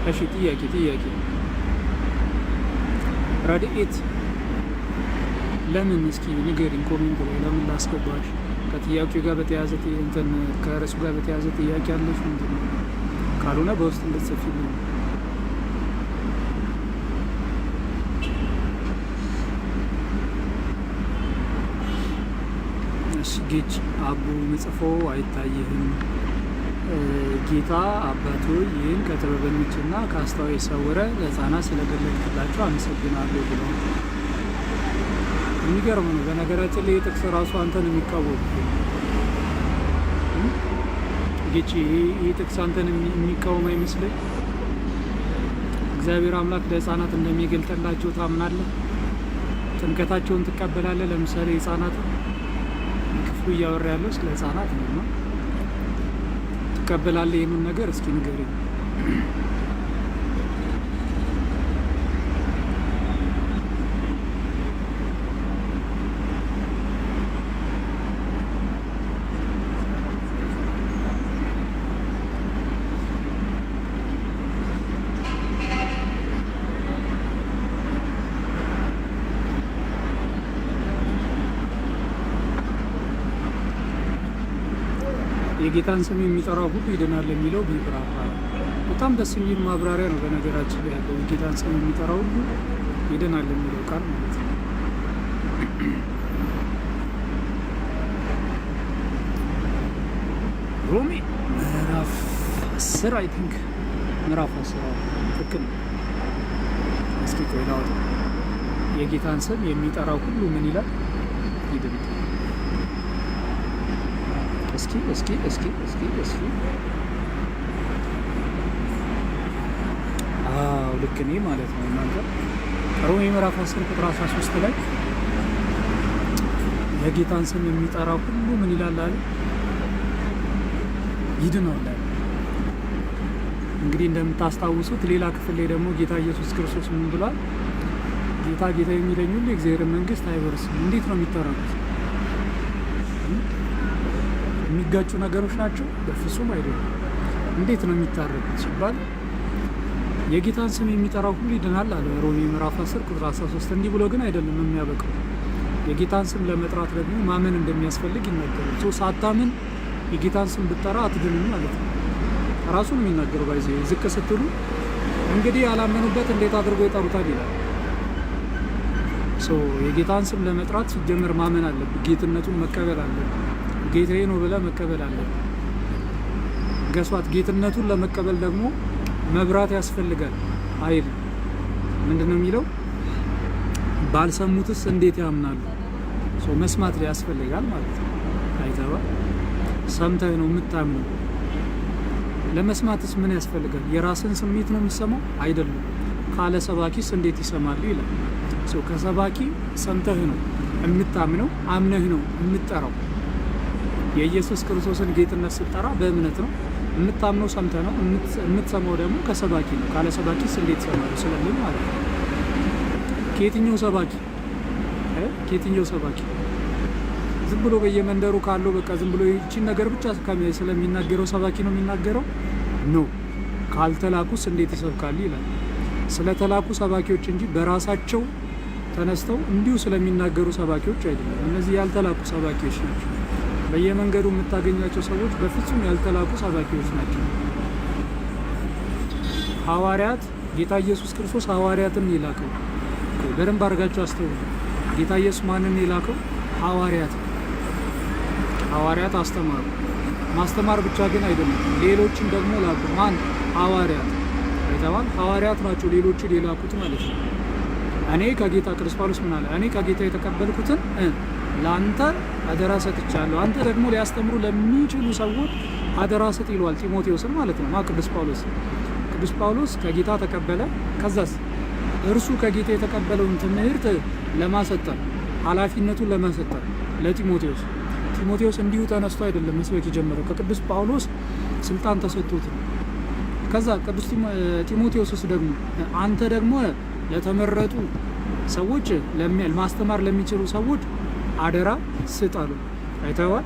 እሺ ጥያቄ ረድኤት ለምን እስኪ ንገሪኝ፣ ኮሜንት ላይ ለምን ላስገባሽ? ከጥያቄው ጋር በተያያዘ እንትን ከርዕሱ ጋር በተያያዘ ጥያቄ አለሽ ምንድን ነው? ካልሆነ በውስጥ እንድትጽፊልኝ። እሺ ጌች አቡ ምጽፎ አይታይህም። ጌታ አባት ሆይ ይህን ከጥበበኞችና ከአስተዋይ ሰውረ ለሕፃናት ስለገለጥክላቸው አመሰግናለሁ ብሎ የሚገርም ነው። በነገራችን ላይ የጥቅስ ራሱ አንተን የሚቃወም ጌች ይህ ጥቅስ አንተን የሚቃወም አይመስልም? እግዚአብሔር አምላክ ለሕፃናት እንደሚገልጥላቸው ታምናለህ? ጥምቀታቸውን ትቀበላለህ? ለምሳሌ ሕፃናት ክፍሉ እያወራ ያለው ስለ ሕፃናት ነው። ትቀበላለህ ይህንን ነገር? እስኪ ንገረኝ። የጌታን ስም የሚጠራው ሁሉ ይድናል የሚለው ቢብራራ በጣም ደስ የሚል ማብራሪያ ነው። በነገራችን ላይ ያለው የጌታን ስም የሚጠራው ሁሉ ይድናል የሚለው ቃል ማለት ነው። ሮሜ ምዕራፍ 10 አይ ቲንክ ምዕራፍ 10 ትክክል። እስኪ ቆይ ላውጣ። የጌታን ስም የሚጠራው ሁሉ ምን ይላል? ይድናል። እስኪ አዎ ልክ እኔ ማለት ነው። እናንተ ሮሜ ምዕራፍ 10 ቁጥር 13 ላይ የጌታን ስም የሚጠራ ሁሉ ምን ይላል አለ? ይድናል። እንግዲህ እንደምታስታውሱት ሌላ ክፍል ላይ ደግሞ ጌታ ኢየሱስ ክርስቶስ ምን ብሏል? ጌታ ጌታ የሚለኝ ሁሉ የእግዚአብሔር መንግስት አይወርስም። እንዴት ነው የሚጠራሩት? የሚጋጩ ነገሮች ናቸው? በፍጹም አይደለም። እንዴት ነው የሚታረቁት ሲባል የጌታን ስም የሚጠራው ሁሉ ይድናል አለ ሮሜ ምዕራፍ 10 ቁጥር 13። እንዲህ ብሎ ግን አይደለም የሚያበቃው። የጌታን ስም ለመጥራት ደግሞ ማመን እንደሚያስፈልግ ይናገራል። ሳታምን የጌታን ስም ብትጠራ አትድንም ማለት ነው። ራሱን የሚናገረው ባይዘ ዝቅ ስትሉ እንግዲህ ያላመኑበት እንዴት አድርጎ ይጠሩታል ይላል። የጌታን ስም ለመጥራት ሲጀመር ማመን አለብህ። ጌትነቱን መቀበል አለብህ። ጌታዬ ነው ብለህ መቀበል አለብህ። ገሷት ጌትነቱን ለመቀበል ደግሞ መብራት ያስፈልጋል አይል ምንድን ነው የሚለው? ባልሰሙትስ እንዴት ያምናሉ? መስማት ላይ ያስፈልጋል ማለት ነው። አይተባ ሰምተህ ነው የምታምነው። ለመስማትስ ምን ያስፈልጋል? የራስን ስሜት ነው የምትሰማው አይደለም። ካለ ሰባኪስ እንዴት ይሰማሉ ይላል። ከሰባኪ ሰምተህ ነው የምታምነው፣ አምነህ ነው የምትጠራው። የኢየሱስ ክርስቶስን ጌትነት ስትጠራ በእምነት ነው። የምታምነው ሰምተህ ነው። የምትሰማው ደግሞ ከሰባኪ ነው። ካለ ሰባኪስ እንዴት ትሰማለህ ስለምን ማለት ነው። ከየትኛው ሰባኪ ዝም ብሎ በየመንደሩ ካለው በቃ ዝም ብሎ ይቺን ነገር ብቻ ስለሚናገረው ሰባኪ ነው የሚናገረው ነው። ካልተላኩስ እንዴት ይሰብካል ይላል። ስለተላኩ ሰባኪዎች እንጂ በራሳቸው ተነስተው እንዲሁ ስለሚናገሩ ሰባኪዎች አይደለም። እነዚህ ያልተላኩ ሰባኪዎች ናቸው። በየመንገዱ የምታገኛቸው ሰዎች በፍጹም ያልተላኩ ሰባኪዎች ናቸው። ሐዋርያት ጌታ ኢየሱስ ክርስቶስ ሐዋርያትን የላከው በደንብ አድርጋችሁ አስተውሉ። ጌታ ኢየሱስ ማንን የላከው? ሐዋርያት አስተማሩ። ማስተማር ብቻ ግን አይደለም፣ ሌሎችን ደግሞ ላኩ። ማን? ሐዋርያት አይተዋል። ሐዋርያት ናቸው ሌሎችን የላኩት ማለት ነው። እኔ ከጌታ ቅዱስ ጳውሎስ ምን አለ? እኔ ከጌታ የተቀበልኩትን ለአንተ አደራ ሰጥቻለሁ፣ አንተ ደግሞ ሊያስተምሩ ለሚችሉ ሰዎች አደራ ሰጥ ይለዋል ጢሞቴዎስን ማለት ነው። ቅዱስ ጳውሎስ ከጌታ ተቀበለ። ከዛስ እርሱ ከጌታ የተቀበለውን ትምህርት ለማሰጠር ኃላፊነቱን ለማሰጠር ለጢሞቴዎስ እንዲሁ ተነስቶ አይደለም መስበክ የጀመረው፣ ከቅዱስ ጳውሎስ ስልጣን ተሰጥቶት ነው። ከዛ ቅዱስ ጢሞቴዎስስ ደግሞ አንተ ደግሞ ለተመረጡ ሰዎች ማስተማር ለሚችሉ ሰዎች አደራ ስጥ አሉ። አይተዋል።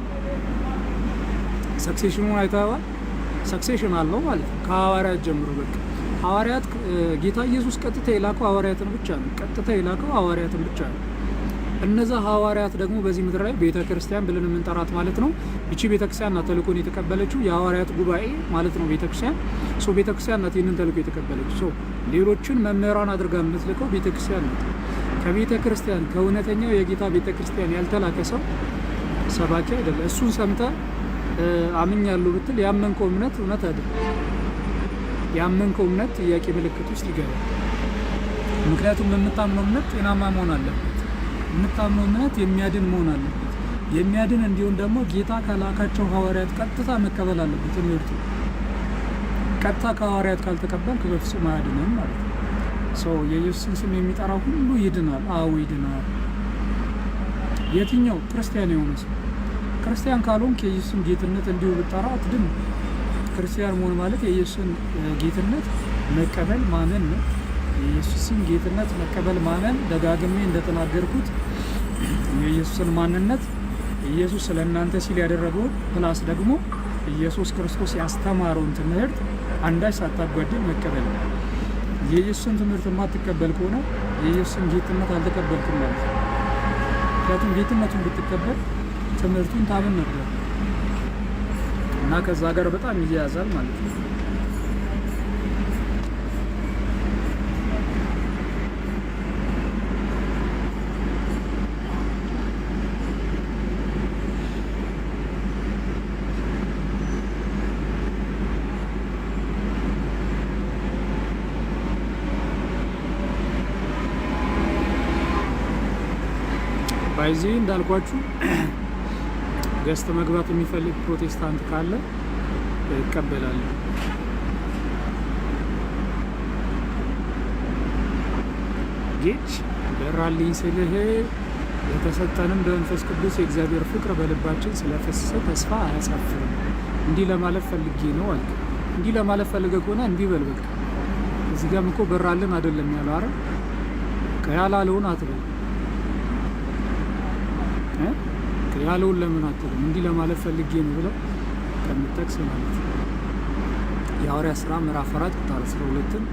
ሰክሴሽኑን አይተዋል። ሰክሴሽን አለው ማለት ነው። ከሐዋርያት ጀምሮ በቃ ሐዋርያት ጌታ ኢየሱስ ቀጥታ የላከው ሐዋርያትን ብቻ ነው። እነዛ ሐዋርያት ደግሞ በዚህ ምድር ላይ ቤተ ክርስቲያን ብለን የምንጠራት ማለት ነው። እቺ ቤተ ክርስቲያን ናት ተልእኮን የተቀበለችው፣ የሐዋርያት ጉባኤ ማለት ነው ቤተ ክርስቲያን። ቤተ ክርስቲያን ናት ይህንን ተልእኮ የተቀበለችው። ሌሎችን መምህራን አድርጋ የምትልከው ቤተ ክርስቲያን ናት። ከቤተ ክርስቲያን ከእውነተኛው የጌታ ቤተ ክርስቲያን ያልተላከ ሰው ሰባኪ አይደለም። እሱን ሰምተህ አምኛለሁ ብትል ያመንከው እምነት እውነት አይደለም። ያመንከው እምነት ጥያቄ ምልክት ውስጥ ይገባል። ምክንያቱም የምታምነው እምነት ጤናማ መሆን አለበት። የምታምነው እምነት የሚያድን መሆን አለበት። የሚያድን እንዲሆን ደግሞ ጌታ ከላካቸው ሐዋርያት ቀጥታ መቀበል አለበት። ትምህርቱ ቀጥታ ከሐዋርያት ካልተቀበልክ በፍጹም አያድንም ማለት ነው። የኢየሱስን ስም የሚጠራ ሁሉ ይድናል። አዎ ይድናል። የትኛው? ክርስቲያን የሆነ ሰው። ክርስቲያን ካልሆንክ የኢየሱስን ጌትነት እንዲሁ ብጠራ አትድን። ክርስቲያን መሆን ማለት የኢየሱስን ጌትነት መቀበል ማመን ነው። የኢየሱስን ጌትነት መቀበል ማመን፣ ደጋግሜ እንደተናገርኩት የኢየሱስን ማንነት ኢየሱስ ስለ እናንተ ሲል ያደረገውን ፕላስ ደግሞ ኢየሱስ ክርስቶስ ያስተማረውን ትምህርት አንዳች ሳታጓድል መቀበል ነው። የኢየሱስን ትምህርት የማትቀበል ከሆነ የኢየሱስን ጌትነት አልተቀበልክም ማለት ነው። ምክንያቱም ጌትነቱን ብትቀበል ትምህርቱን ታምን ነበር እና ከዛ ጋር በጣም ይያያዛል ማለት ነው። ባይዚህ እንዳልኳችሁ ገስት መግባት የሚፈልግ ፕሮቴስታንት ካለ ይቀበላል። ጌች በራልኝ ስልህ የተሰጠንም በመንፈስ ቅዱስ የእግዚአብሔር ፍቅር በልባችን ስለፈሰሰ ተስፋ አያሳፍርም። እንዲህ ለማለት ፈልጌ ነው አልክ። እንዲህ ለማለት ፈልገ ከሆነ እንዲህ በል በቃ። እዚህ ጋርም እኮ በራልን አይደለም ያለው። አረ ከያላለውን አትበል። ያለውን ለምን አትልም? እንዲህ ለማለት ፈልጌ ነው ብለው ከምጠቅስ ማለት ነው። የሐዋርያት ሥራ ምዕራፍ 4 ቁጥር 12ን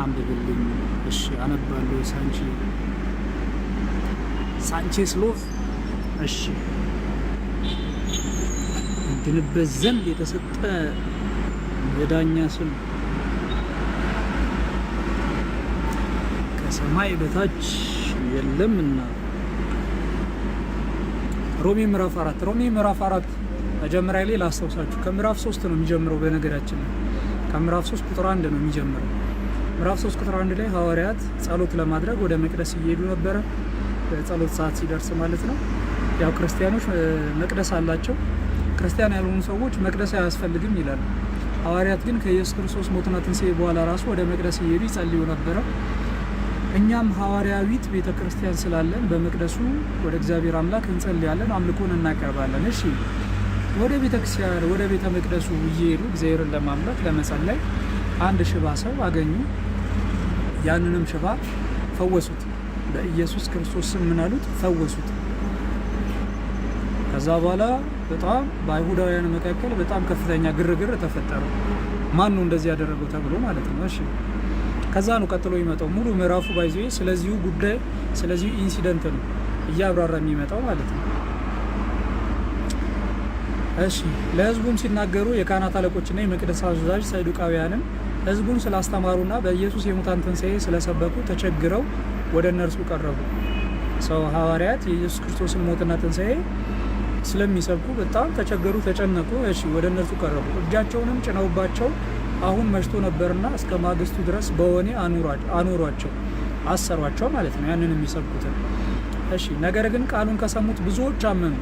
አንብብልኝ። እሺ አነባለሁ። ሳንቼስ ሎቭ። እሺ እንድንበት ዘንድ የተሰጠ የዳኛ ስም ከሰማይ በታች የለምና። ሮሜ ምዕራፍ 4 መጀመሪያ ላይ ላስታውሳችሁ። ከምዕራፍ 3 ነው የሚጀምረው። በነገራችን ላይ ከምዕራፍ 3 ቁጥር 1 ነው የሚጀምረው። ምዕራፍ 3 ቁጥር 1 ላይ ሐዋርያት ጸሎት ለማድረግ ወደ መቅደስ እየሄዱ ነበረ። ጸሎት ሰዓት ሲደርስ ማለት ነው። ያው ክርስቲያኖች መቅደስ አላቸው፣ ክርስቲያን ያልሆኑ ሰዎች መቅደስ አያስፈልግም ይላሉ። ሐዋርያት ግን ከኢየሱስ ክርስቶስ ሞትና ትንሣኤ በኋላ ራሱ ወደ መቅደስ እየሄዱ ይጸልዩ ነበረ። እኛም ሐዋርያዊት ቤተ ክርስቲያን ስላለን በመቅደሱ ወደ እግዚአብሔር አምላክ እንጸልያለን፣ አምልኮን እናቀርባለን። እሺ ወደ ቤተ ክርስቲያን ወደ ቤተ መቅደሱ እየሄዱ እግዚአብሔርን ለማምለክ ለመጸለይ አንድ ሽባ ሰው አገኙ። ያንንም ሽባ ፈወሱት። በኢየሱስ ክርስቶስ ስም ምን አሉት? ፈወሱት። ከዛ በኋላ በጣም በአይሁዳውያን መካከል በጣም ከፍተኛ ግርግር ተፈጠረ። ማን ነው እንደዚህ ያደረገው ተብሎ ማለት ነው። እሺ ከዛ ነው ቀጥሎ የሚመጣው ሙሉ ምዕራፉ ባይዘ ስለዚሁ ጉዳይ ስለዚሁ ኢንሲደንት ነው እያብራራ የሚመጣው ማለት ነው። እሺ ለህዝቡም ሲናገሩ የካህናት አለቆችና የመቅደስ አዛዥ ሰዱቃውያንም ህዝቡን ስላስተማሩና በኢየሱስ የሙታን ትንሣኤ ስለሰበኩ ተቸግረው ወደ እነርሱ ቀረቡ። ሰው ሐዋርያት የኢየሱስ ክርስቶስን ሞትና ትንሣኤ ስለሚሰብኩ በጣም ተቸገሩ፣ ተጨነቁ። እሺ ወደ እነርሱ ቀረቡ። እጃቸውንም ጭነውባቸው አሁን መሽቶ ነበርና እስከ ማግስቱ ድረስ በወህኒ አኖሯቸው፣ አሰሯቸው ማለት ነው ያንን የሚሰብኩትን። እሺ ነገር ግን ቃሉን ከሰሙት ብዙዎች አመኑ።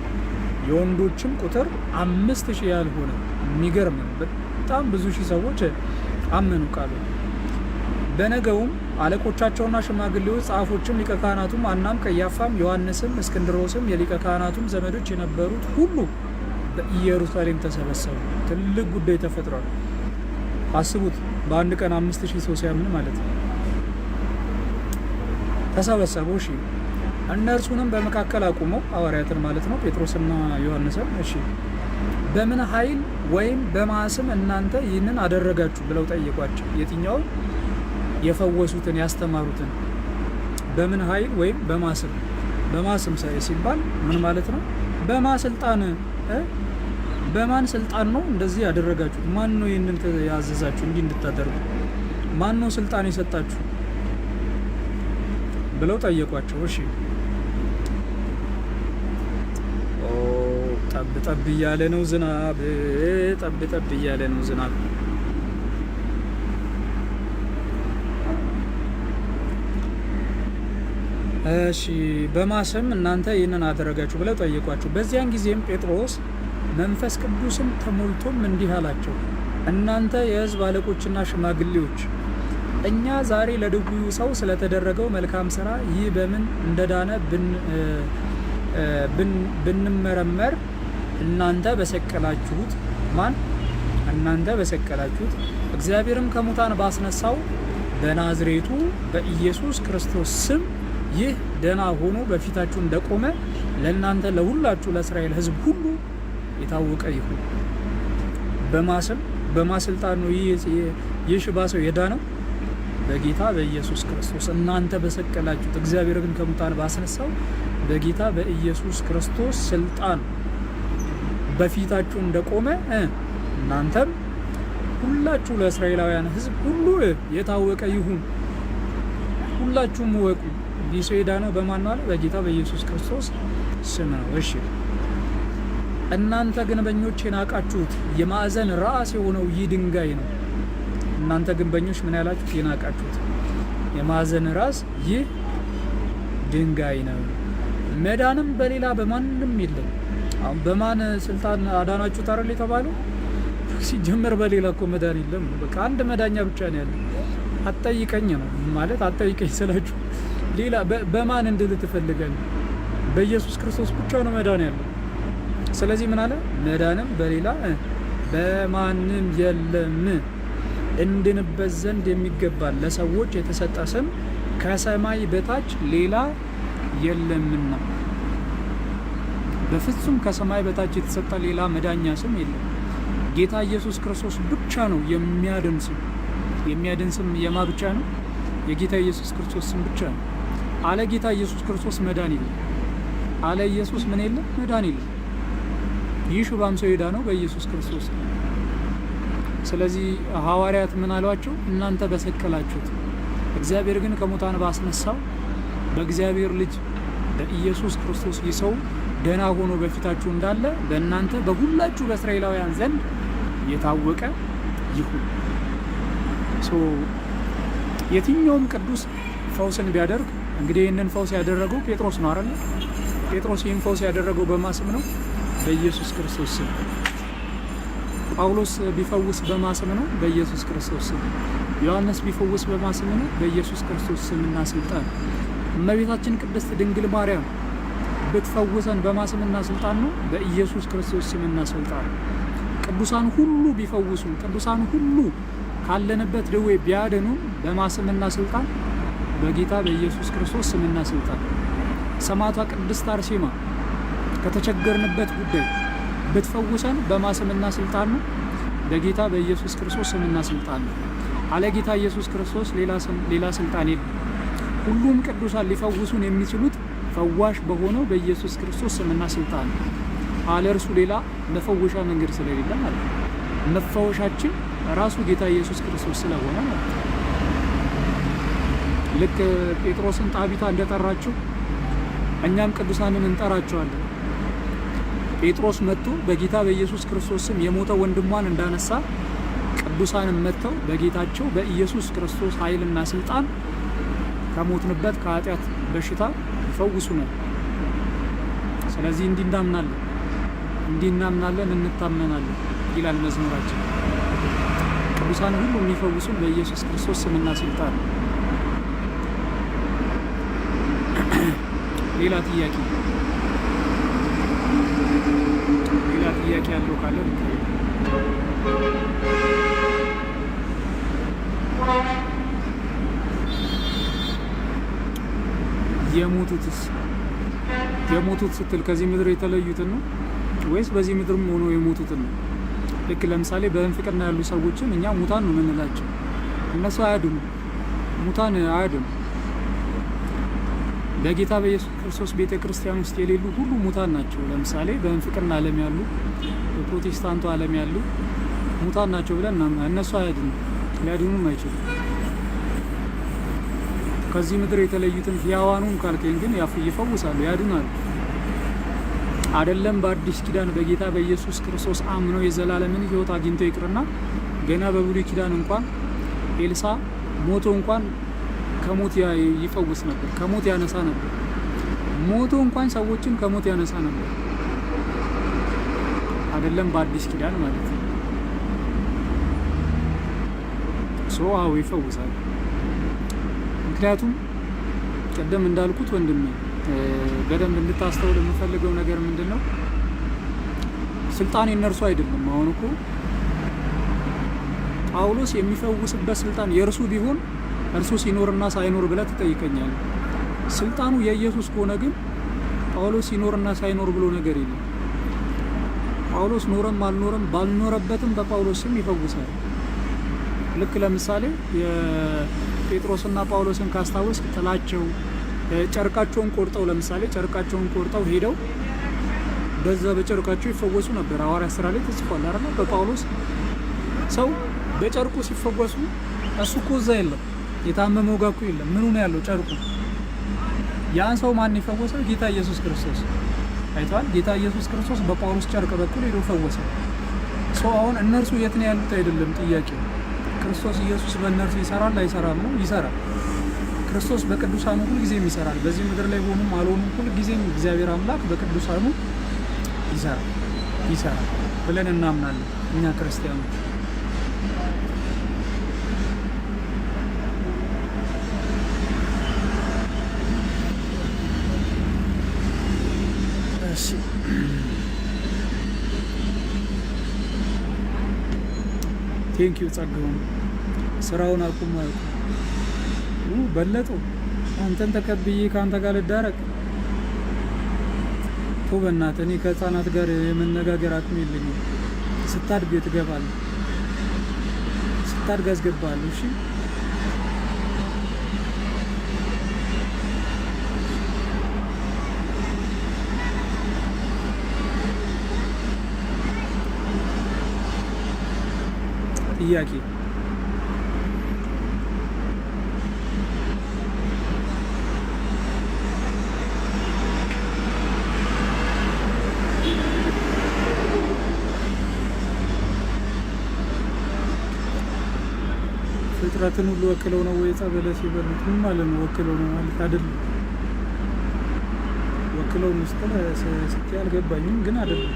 የወንዶችም ቁጥር 5000 ያህል ሆነ። የሚገርም ነው። በጣም ብዙ ሺህ ሰዎች አመኑ ቃሉ። በነገውም አለቆቻቸውና ሽማግሌዎች፣ ጻፎችም፣ ሊቀ ካህናቱም አናም፣ ቀያፋም፣ ዮሐንስም፣ እስክንድሮስም የሊቀ ካህናቱም ዘመዶች የነበሩት ሁሉ በኢየሩሳሌም ተሰበሰቡ። ትልቅ ጉዳይ ተፈጥሯል። አስቡት፣ በአንድ ቀን 5000 ሰው ሲያምን ማለት ነው። ተሰበሰቡ። እሺ እነርሱንም በመካከል አቁመው ሐዋርያትን ማለት ነው ጴጥሮስና ዮሐንስን፣ እሺ በምን ኃይል ወይም በማስም እናንተ ይህንን አደረጋችሁ ብለው ጠየቋቸው። የትኛውን? የፈወሱትን ያስተማሩትን። በምን ኃይል ወይም በማስም። በማስም ሲባል ምን ማለት ነው? በማስልጣን በማን ስልጣን ነው እንደዚህ ያደረጋችሁት? ማን ነው ይህንን ያዘዛችሁ እንዲህ እንድታደርጉ? ማን ነው ስልጣን የሰጣችሁ ብለው ጠየቋቸው። እሺ ጠብ ጠብ እያለ ነው ዝናብ፣ ጠብ ጠብ እያለ ነው ዝናብ። እሺ በማስም እናንተ ይህንን አደረጋችሁ ብለው ጠየቋቸው። በዚያን ጊዜም ጴጥሮስ መንፈስ ቅዱስም ተሞልቶም እንዲህ አላቸው፣ እናንተ የሕዝብ አለቆችና ሽማግሌዎች፣ እኛ ዛሬ ለድውዩ ሰው ስለተደረገው መልካም ስራ ይህ በምን እንደዳነ ብንመረመር እናንተ በሰቀላችሁት ማን? እናንተ በሰቀላችሁት እግዚአብሔርም ከሙታን ባስነሳው በናዝሬቱ በኢየሱስ ክርስቶስ ስም ይህ ደህና ሆኖ በፊታችሁ እንደቆመ ለእናንተ ለሁላችሁ ለእስራኤል ሕዝብ ሁሉ የታወቀ ይሁን። በማስም በማስልጣን ነው ይህ ሽባ ሰው የዳነው በጌታ በኢየሱስ ክርስቶስ። እናንተ በሰቀላችሁት እግዚአብሔር ግን ከሙታን ባስነሳው በጌታ በኢየሱስ ክርስቶስ ስልጣን በፊታችሁ እንደቆመ እናንተም ሁላችሁ ለእስራኤላውያን ሕዝብ ሁሉ የታወቀ ይሁን። ሁላችሁም እወቁ። ይህ ሰው የዳነው በማን ነው አለ? በጌታ በኢየሱስ ክርስቶስ ስም ነው። እሺ እናንተ ግንበኞች የናቃችሁት የማዕዘን ራስ የሆነው ይህ ድንጋይ ነው። እናንተ ግንበኞች ምን ያላችሁት? የናቃችሁት የማዕዘን ራስ ይህ ድንጋይ ነው። መዳንም በሌላ በማንም የለም። አሁን በማን ስልጣን አዳናችሁት አይደል የተባለው? ሲጀመር በሌላ እኮ መዳን የለም። በቃ አንድ መዳኛ ብቻ ነው ያለው። አትጠይቀኝ ነው ማለት። አትጠይቀኝ ስላችሁ ሌላ በማን እንድል ትፈልጋለህ? በኢየሱስ ክርስቶስ ብቻ ነው መዳን ያለው። ስለዚህ ምን አለ? መዳንም በሌላ በማንም የለም፣ እንድንበት ዘንድ የሚገባል ለሰዎች የተሰጠ ስም ከሰማይ በታች ሌላ የለምና። በፍጹም ከሰማይ በታች የተሰጠ ሌላ መዳኛ ስም የለም። ጌታ ኢየሱስ ክርስቶስ ብቻ ነው የሚያድን ስም። የሚያድን ስም የማ ብቻ ነው? የጌታ ኢየሱስ ክርስቶስ ስም ብቻ ነው። አለ ጌታ ኢየሱስ ክርስቶስ መዳን የለም። አለ ኢየሱስ ምን የለም? መዳን የለም። ይህ ሽባም ሰው የዳነው በኢየሱስ ክርስቶስ ነው። ስለዚህ ሐዋርያት ምን አሏቸው? እናንተ በሰቀላችሁት እግዚአብሔር ግን ከሙታን ባስነሳው በእግዚአብሔር ልጅ በኢየሱስ ክርስቶስ ይህ ሰው ደህና ሆኖ በፊታችሁ እንዳለ በእናንተ በሁላችሁ በእስራኤላውያን ዘንድ የታወቀ ይሁን። የትኛውም ቅዱስ ፈውስን ቢያደርግ እንግዲህ ይህንን ፈውስ ያደረገው ጴጥሮስ ነው አይደል? ጴጥሮስ ይህን ፈውስ ያደረገው በማስም ነው? በኢየሱስ ክርስቶስ ስም። ጳውሎስ ቢፈውስ በማስም ነው? በኢየሱስ ክርስቶስ ስም። ዮሐንስ ቢፈውስ በማስም ነው? በኢየሱስ ክርስቶስ ስምና ስልጣን። እመቤታችን ቅድስት ድንግል ማርያም ብትፈውሰን በማስምና ስልጣን ነው? በኢየሱስ ክርስቶስ ስምና ስልጣን። ቅዱሳን ሁሉ ቢፈውሱ፣ ቅዱሳን ሁሉ ካለንበት ደዌ ቢያድኑ በማስምና ስልጣን? በጌታ በኢየሱስ ክርስቶስ ስምና ስልጣን። ሰማዕቷ ቅድስት አርሴማ ከተቸገርንበት ጉዳይ ብትፈውሰን በማስምና ስልጣን ነው? በጌታ በኢየሱስ ክርስቶስ ስምና ስልጣን ነው። አለ ጌታ ኢየሱስ ክርስቶስ ሌላ ስልጣን የለም። ሁሉም ቅዱሳን ሊፈውሱን የሚችሉት ፈዋሽ በሆነው በኢየሱስ ክርስቶስ ስምና ስልጣን ነው። አለ እርሱ ሌላ መፈወሻ መንገድ ስለሌለ ማለት ነው። መፈወሻችን ራሱ ጌታ ኢየሱስ ክርስቶስ ስለሆነ ማለት ነው። ልክ ጴጥሮስን ጣቢታ እንደጠራችው እኛም ቅዱሳንን እንጠራቸዋለን። ጴጥሮስ መጥቶ በጌታ በኢየሱስ ክርስቶስ ስም የሞተው ወንድሟን እንዳነሳ ቅዱሳንም መጥተው በጌታቸው በኢየሱስ ክርስቶስ ኃይልና ስልጣን ከሞትንበት ከኃጢአት በሽታ ይፈውሱናል። ስለዚህ እንዲህ እናምናለን እንታመናለን ይላል መዝሙራችን። ቅዱሳን ሁሉ የሚፈውሱን በኢየሱስ ክርስቶስ ስምና ስልጣን። ሌላ ጥያቄ ያለው ካለ የሞቱት ስትል ከዚህ ምድር የተለዩትን ነው ወይስ በዚህ ምድርም ሆኖ የሞቱትን ነው? ልክ ለምሳሌ በእንፍቅና ያሉ ሰዎችን እኛ ሙታን ነው የምንላቸው። እነሱ አያድኑ፣ ሙታን አያድኑ። በጌታ በኢየሱስ ክርስቶስ ቤተ ክርስቲያን ውስጥ የሌሉ ሁሉ ሙታን ናቸው። ለምሳሌ በእንፍቅና ዓለም ያሉ፣ በፕሮቴስታንቱ ዓለም ያሉ ሙታን ናቸው ብለን እናምናለን። እነሱ አያድኑ፣ ሊያድኑም አይችሉም። ከዚህ ምድር የተለዩትን ሕያዋኑን ካልከኝ ግን ይፈውሳሉ፣ ያድናሉ። አይደለም በአዲስ ኪዳን በጌታ በኢየሱስ ክርስቶስ አምነው የዘላለምን ሕይወት አግኝተው ይቅርና ገና በብሉይ ኪዳን እንኳን ኤልሳ ሞቶ እንኳን ከሞት ይፈውስ ነበር፣ ከሞት ያነሳ ነበር። ሞቶ እንኳን ሰዎችን ከሞት ያነሳ ነበር። አይደለም በአዲስ ኪዳን ማለት ነው። አዎ ይፈውሳል። ምክንያቱም ቀደም እንዳልኩት ወንድሜ በደንብ እንድታስተውል የምፈልገው ነገር ምንድን ነው? ስልጣን የነርሱ አይደለም። አሁን እኮ ጳውሎስ የሚፈውስበት ስልጣን የእርሱ ቢሆን እርሱ ሲኖርና ሳይኖር ብለህ ትጠይቀኛለህ። ስልጣኑ የኢየሱስ ከሆነ ግን ጳውሎስ ሲኖርና ሳይኖር ብሎ ነገር የለም። ጳውሎስ ኖረም አልኖረም ባልኖረበትም በጳውሎስ ስም ይፈውሳል። ልክ ለምሳሌ የጴጥሮስና ጳውሎስን ካስታወስ ጥላቸው ጨርቃቸውን ቆርጠው ለምሳሌ ጨርቃቸውን ቆርጠው ሄደው በዛ በጨርቃቸው ይፈወሱ ነበር። ሐዋርያት ሥራ ላይ ተጽፏል አይደል? በጳውሎስ ሰው በጨርቁ ሲፈወሱ እሱ እኮ እዛ የለም፣ የታመመው ጋር እኮ የለም። ምኑ ነው ያለው? ጨርቁ። ያን ሰው ማን ይፈወሰው? ጌታ ኢየሱስ ክርስቶስ። አይተዋል። ጌታ ኢየሱስ ክርስቶስ በጳውሎስ ጨርቅ በኩል ሄዶ ፈወሰ። ሰው አሁን እነርሱ የት ነው ያሉት አይደለም ጥያቄው። ክርስቶስ ኢየሱስ በእነርሱ ይሰራል አይሰራም ነው? ይሰራል። ክርስቶስ በቅዱሳኑ ሁል ጊዜም ይሰራል። በዚህ ምድር ላይ ሆኑም አልሆኑም ሁል ጊዜም እግዚአብሔር አምላክ በቅዱሳኑ ይሰራል ብለን እናምናለን እኛ ክርስቲያኖች። ቴንኪው ጸጋውን ስራውን አቁሙ በለጡ። አንተን ተቀብዬ ከአንተ ጋር ልዳረቅ ቶ በእናትህ እኔ ከህፃናት ጋር የመነጋገር አቅም የለኝም። ስታድግ ትገባለህ፣ ስታድግ አስገባለሁ። እሺ ጥያቄ ፍጥረትን ሁሉ ወክለው ነው ወይ ጸበለ ሲበሉት? ምን ማለት ነው? ወክለው ነው ማለት አይደለም። ወክለው መስጠት ስትይ አልገባኝም፣ ግን አይደለም።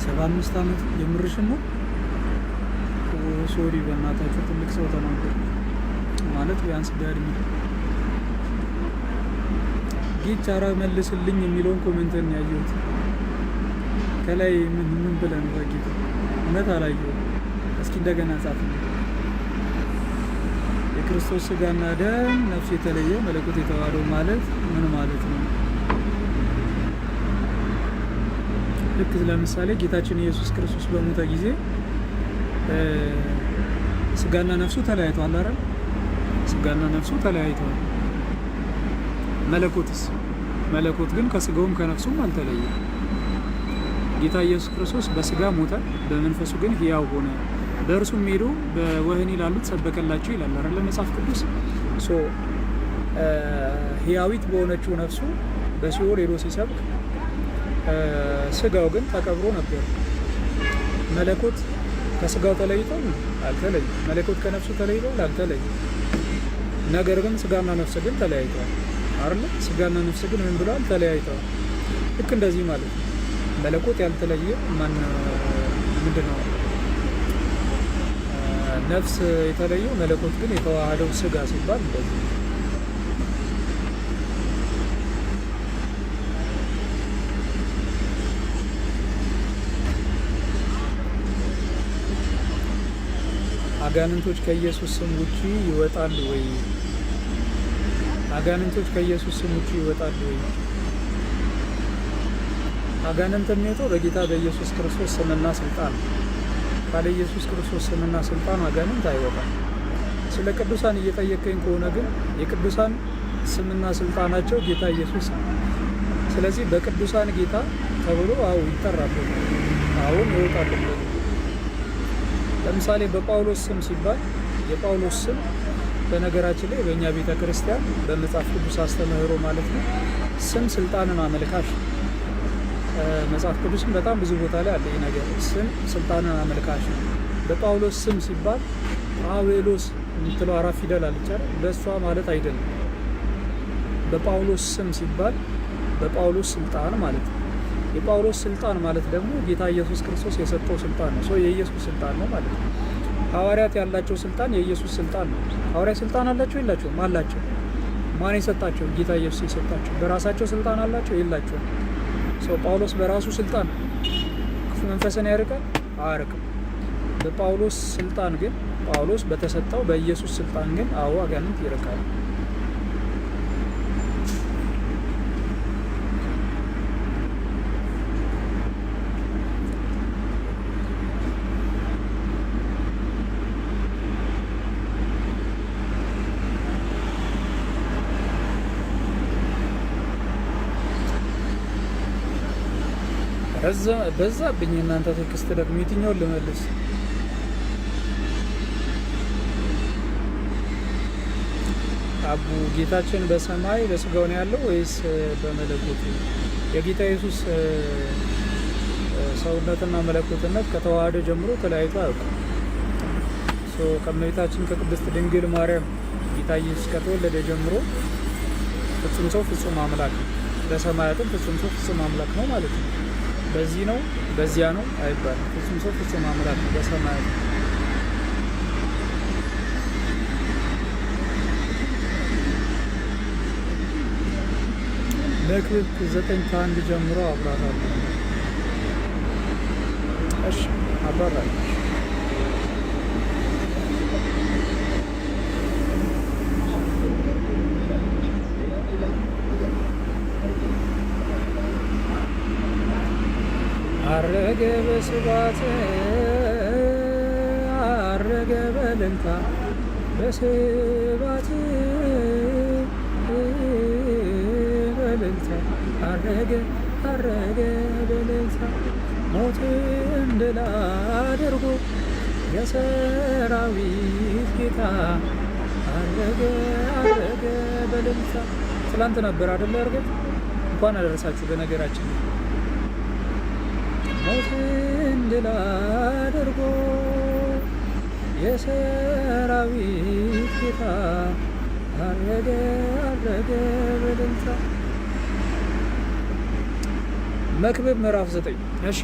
75 ዓመት የምርሽን ነው? ሶሪ በእናታችሁ ትልቅ ሰው ተናገር ማለት ቢያንስ በእድሜ ጌች አራ መልስልኝ የሚለውን ኮሜንትን ያየሁት ከላይ ምን ብለን በጌታ እውነት አላየሁም። እስኪ እንደገና ጻፍ። የክርስቶስ ስጋና ደም ነፍስ የተለየ መለኮት የተዋህደው ማለት ምን ማለት ነው? ልክ ለምሳሌ ጌታችን ኢየሱስ ክርስቶስ በሞተ ጊዜ ስጋና ነፍሱ ተለያይተዋል አይደል? ስጋና ነፍሱ ተለያይተዋል። መለኮትስ? መለኮት ግን ከስጋውም ከነፍሱም አልተለየም። ጌታ ኢየሱስ ክርስቶስ በስጋ ሞተ፣ በመንፈሱ ግን ሕያው ሆነ። በእርሱም ሄዶ በወህኒ ላሉት ሰበከላቸው ይላል አይደል መጽሐፍ ቅዱስ። ሕያዊት በሆነችው ነፍሱ በሲኦል ሄዶ ሲሰብክ፣ ስጋው ግን ተቀብሮ ነበር። መለኮት ከስጋው ተለይቷል? አልተለየም። መለኮት ከነፍሱ ተለይቷል? አልተለየም። ነገር ግን ስጋና ነፍስ ግን ተለያይተዋል አይደል? ስጋና ነፍስ ግን ምን ብለዋል? ተለያይተዋል። ልክ እንደዚህ ማለት ነው። መለኮት ያልተለየ ምንድን ነው? ነፍስ የተለየው መለኮት ግን የተዋሃደው ስጋ ሲባል እንደዚህ አጋንንቶች ከኢየሱስ ስም ውጪ ይወጣሉ ወይ? አጋንንቶች ከኢየሱስ ስም ውጪ ይወጣሉ ወይ? አጋንንት የሚወጣው በጌታ በኢየሱስ ክርስቶስ ስምና ስልጣን ነው። ካለ ኢየሱስ ክርስቶስ ስምና ስልጣን አጋንንት አይወጣም። ስለ ቅዱሳን እየጠየቀኝ ከሆነ ግን የቅዱሳን ስምና ስልጣናቸው ጌታ ኢየሱስ ነው። ስለዚህ በቅዱሳን ጌታ ተብሎ ይጠራሉ፣ አሁን ይወጣሉ። ለምሳሌ በጳውሎስ ስም ሲባል የጳውሎስ ስም በነገራችን ላይ በእኛ ቤተ ክርስቲያን በመጽሐፍ ቅዱስ አስተምህሮ ማለት ነው ስም ስልጣንን አመልካሽ። መጽሐፍ ቅዱስም በጣም ብዙ ቦታ ላይ አለ ይህ ነገር። ስም ስልጣንን አመልካች ነው። በጳውሎስ ስም ሲባል ጳውሎስ የምትለው 4 ፊደል አለች አይደል? በእሷ ማለት አይደለም። በጳውሎስ ስም ሲባል በጳውሎስ ስልጣን ማለት ነው። የጳውሎስ ስልጣን ማለት ደግሞ ጌታ ኢየሱስ ክርስቶስ የሰጠው ስልጣን ነው። የኢየሱስ ስልጣን ነው ማለት ነው። ሐዋርያት ያላቸው ስልጣን የኢየሱስ ስልጣን ነው። ሐዋርያት ስልጣን አላቸው የላቸውም? አላቸው። ማን የሰጣቸው? ጌታ ኢየሱስ የሰጣቸው። በራሳቸው ስልጣን አላቸው የላቸውም? ጳውሎስ በራሱ ስልጣን ክፉ መንፈስን ያርቃል? አያርቅም። በጳውሎስ ስልጣን ግን ጳውሎስ በተሰጠው በኢየሱስ ስልጣን ግን አጋንንት ይርቃል። በዛብኝ እናንተ ቴክስት ደግሞ የትኛውን ልመልስ? አቡ ጌታችን በሰማይ በስጋው ነው ያለው ወይስ በመለኮቱ? የጌታ ኢየሱስ ሰውነትና መለኮትነት ከተዋሃደ ጀምሮ ተለያይቶ አያውቅም። ከእመቤታችን ከቅድስት ድንግል ማርያም ጌታ ኢየሱስ ከተወለደ ጀምሮ ፍጹም ሰው ፍጹም አምላክ ነው። በሰማያትም ፍጹም ሰው ፍጹም አምላክ ነው ማለት ነው። በዚህ ነው በዚያ ነው አይባልም። ፍጹም ሰው ፍጹም አምላክ ነው በሰማያት። መክብብ 9:1 ጀምሮ አብራራለሁ። እሺ አብራራለሁ። አረገ በስብሐት አረገ በእልልታ በስብሐት በእልልታ አረገ በእልልታ ሞትን ድል አድርጎ የሰራዊት ጌታ አረገ በእልልታ። ትላንት ነበር አይደለ? እርግጥ እንኳን አደረሳችሁ። በነገራችን ሞትን ድል አድርጎ የሰራዊት ጌታ አረገ በእልልታ። መክብብ ምዕራፍ 9 እሺ።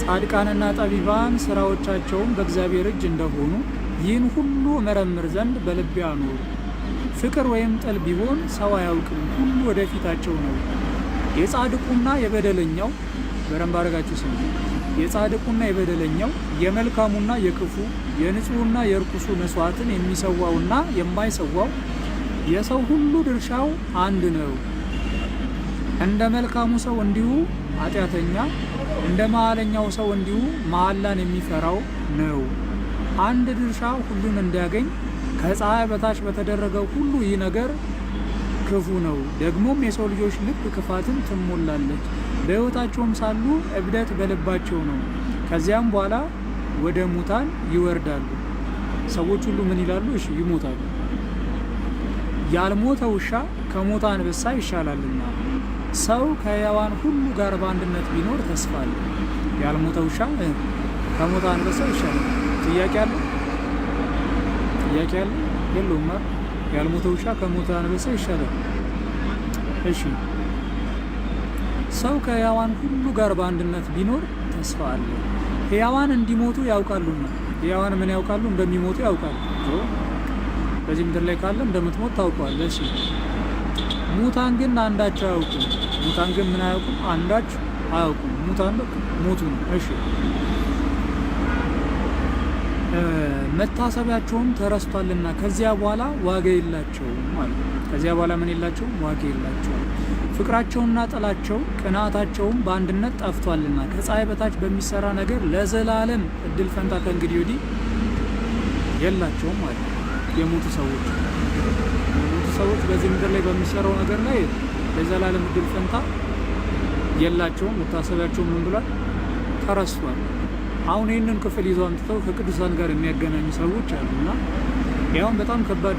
ጻድቃንና ጠቢባን ስራዎቻቸውም በእግዚአብሔር እጅ እንደሆኑ ይህን ሁሉ መረምር ዘንድ በልቤ አኖሩ። ፍቅር ወይም ጥል ቢሆን ሰው አያውቅም፣ ሁሉ ወደፊታቸው ነው። የጻድቁና የበደለኛው በረንብ አረጋችሁ ስሙ። የጻድቁና የበደለኛው፣ የመልካሙና የክፉ፣ የንጹሕና የርኩሱ መስዋዕትን የሚሰዋውና የማይሰዋው የሰው ሁሉ ድርሻው አንድ ነው። እንደ መልካሙ ሰው እንዲሁ ኃጢአተኛ፣ እንደ መሐለኛው ሰው እንዲሁ መሐላን የሚፈራው ነው። አንድ ድርሻ ሁሉን እንዲያገኝ ከፀሐይ በታች በተደረገው ሁሉ ይህ ነገር ክፉ ነው። ደግሞም የሰው ልጆች ልብ ክፋትን ትሞላለች፣ በሕይወታቸውም ሳሉ እብደት በልባቸው ነው። ከዚያም በኋላ ወደ ሙታን ይወርዳሉ። ሰዎች ሁሉ ምን ይላሉ? እሺ ይሞታሉ። ያልሞተ ውሻ ከሞተ አንበሳ ይሻላልና ሰው ከሕያዋን ሁሉ ጋር በአንድነት ቢኖር ተስፋ አለ። ያልሞተ ውሻ ከሞተ አንበሳ ይሻላል። ጥያቄ አለ? ጥያቄ አለ? የለውም። ያልሞተ ውሻ ከሞተ አንበሳ ይሻላል። እሺ ሰው ከሕያዋን ሁሉ ጋር በአንድነት ቢኖር ተስፋ አለ። ሕያዋን እንዲሞቱ ያውቃሉና። ሕያዋን ምን ያውቃሉ? እንደሚሞቱ ያውቃሉ። በዚህ ምድር ላይ ካለ እንደምትሞት ታውቀዋለህ። እሺ ሙታን ግን አንዳች አያውቁም። ሙታን ግን ምን አያውቁም? አንዳች አያውቁም። ሙታን ሞቱ ነው። እሺ መታሰቢያቸውም ተረስቷልና ከዚያ በኋላ ዋጋ የላቸውም ማለት ነው። ከዚያ በኋላ ምን የላቸውም? ዋጋ የላቸውም። ፍቅራቸውና ጥላቸው ቅናታቸውም በአንድነት ጠፍቷልና ከፀሐይ በታች በሚሰራ ነገር ለዘላለም እድል ፈንታ ከእንግዲህ ወዲህ የላቸውም ማለት ነው። የሞቱ ሰዎች በዚህ ምድር ላይ በሚሰራው ነገር ላይ ለዘላለም እድል ፈንታ የላቸውም። መታሰቢያቸው ምን ብሏል? ተረስቷል። አሁን ይህንን ክፍል ይዘው አምጥተው ከቅዱሳን ጋር የሚያገናኙ ሰዎች አሉና ያውን በጣም ከባድ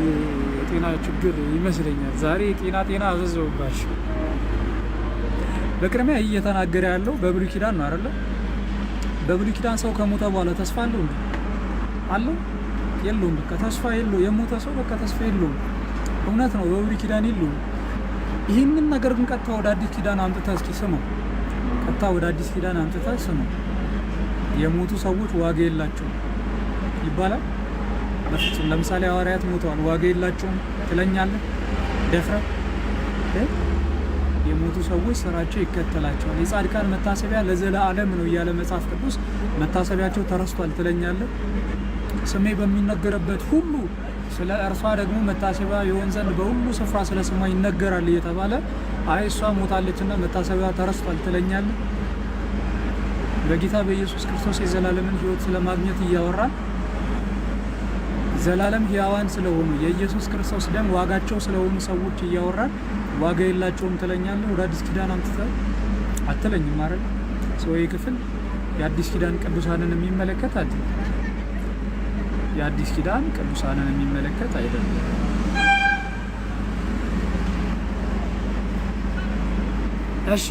የጤና ችግር ይመስለኛል። ዛሬ ጤና አዘዘውባቸው። በቅድሚያ እየተናገረ ያለው በብሉይ ኪዳን ነው አይደለ? በብሉይ ኪዳን ሰው ከሞተ በኋላ ተስፋ አለው እንዴ? አለው? የለውም። በቃ ተስፋ የለው። የሞተ ሰው በቃ ተስፋ የለውም። እውነት ነው፣ በብሉይ ኪዳን የለውም። ይህንን ነገር ግን ቀጥታ ወደ አዲስ ኪዳን አምጥተህ እስኪ ስመው። ቀጥታ ወደ አዲስ ኪዳን አምጥተህ ስመው። የሞቱ ሰዎች ዋጋ የላቸውም ይባላል በፍጹም። ለምሳሌ ሐዋርያት ሞተዋል፣ ዋጋ የላቸውም ትለኛለህ ደፍረህ? የሞቱ ሰዎች ስራቸው ይከተላቸዋል። የጻድቃን መታሰቢያ ለዘላለም ነው እያለ መጽሐፍ ቅዱስ መታሰቢያቸው ተረስቷል ትለኛለህ? ስሜ በሚነገርበት ሁሉ ስለ እርሷ ደግሞ መታሰቢያ የሆን ዘንድ በሁሉ ስፍራ ስለ ስሟ ይነገራል እየተባለ አይ እሷ ሞታለችና መታሰቢያ ተረስቷል ትለኛለህ? በጌታ በኢየሱስ ክርስቶስ የዘላለምን ሕይወት ስለማግኘት እያወራን ዘላለም ሕያዋን ስለሆኑ የኢየሱስ ክርስቶስ ደም ዋጋቸው ስለሆኑ ሰዎች እያወራን ዋጋ የላቸውም ትለኛለህ? ወደ አዲስ ኪዳን አምጥተህ አትለኝም አይደል? ሰው ይህ ክፍል የአዲስ ኪዳን ቅዱሳንን የሚመለከት አይደለም። የአዲስ ኪዳን ቅዱሳንን የሚመለከት አይደለም። እሺ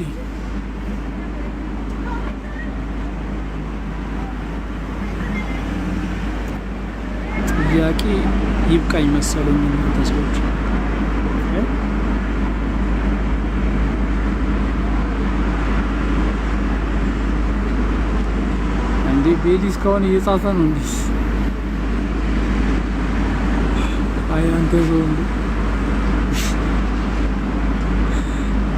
ጥያቄ ይብቃኝ መሰለኝ ተሰዎች እንዴ ቤሊ እስካሁን እየጻፈ ነው እንዴ? አይ አንተ ዘንድ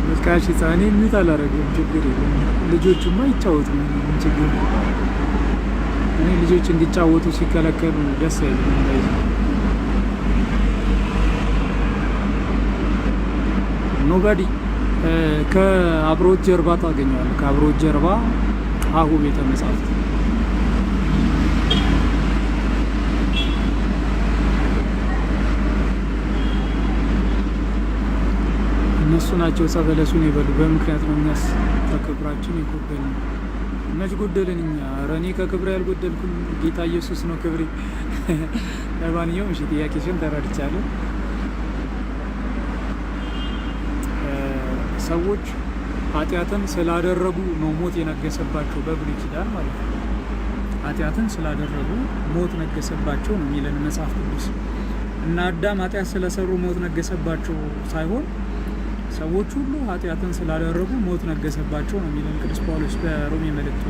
መስካሽ ጻኔ ሚት አላረገም። ችግር የለም። ልጆቹማ ይጫወቱ ነው ችግር። እኔ ልጆች እንዲጫወቱ ሲከለከሉ ደስ አይልም። ኖባዲ ከአብሮት ጀርባ ታገኘዋለህ። ከአብሮት ጀርባ አሁ ቤተ መጻሕፍት እነሱ ናቸው ጸበለሱን ይበሉ። በምክንያት ነው እኛስ ከክብራችን የጎደልን። መች ጎደልን እኛ? ኧረ እኔ ከክብሬ ያልጎደልኩኝ ጌታ ኢየሱስ ነው ክብሬ። ለማንኛውም እሺ ጥያቄሽን ተረድቻለሁ። ሰዎች ኃጢአትን ስላደረጉ ነው ሞት የነገሰባቸው በብሉይ ኪዳን ማለት ነው። ኃጢአትን ስላደረጉ ሞት ነገሰባቸው ነው የሚለን መጽሐፍ ቅዱስ። እና አዳም ኃጢአት ስለሰሩ ሞት ነገሰባቸው ሳይሆን ሰዎች ሁሉ ኃጢአትን ስላደረጉ ሞት ነገሰባቸው ነው የሚለን ቅዱስ ጳውሎስ በሮሜ መልእክቱ።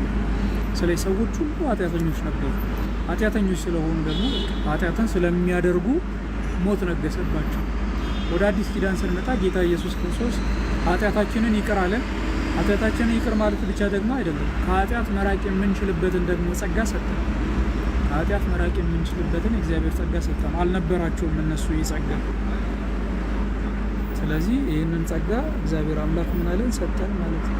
ስለዚህ ሰዎች ሁሉ ኃጢአተኞች ነበሩ። ኃጢአተኞች ስለሆኑ ደግሞ ኃጢአትን ስለሚያደርጉ ሞት ነገሰባቸው። ወደ አዲስ ኪዳን ስንመጣ ጌታ ኢየሱስ ክርስቶስ ኃጢአታችንን ይቅር አለን። ኃጢአታችንን ይቅር ማለት ብቻ ደግሞ አይደለም፣ ከኃጢአት መራቅ የምንችልበትን ደግሞ ጸጋ ሰጠን። ከኃጢአት መራቅ የምንችልበትን እግዚአብሔር ጸጋ ሰጠን። አልነበራቸውም እነሱ ይጸጋ። ስለዚህ ይህንን ጸጋ እግዚአብሔር አምላክ ምን አለን? ሰጠን ማለት ነው።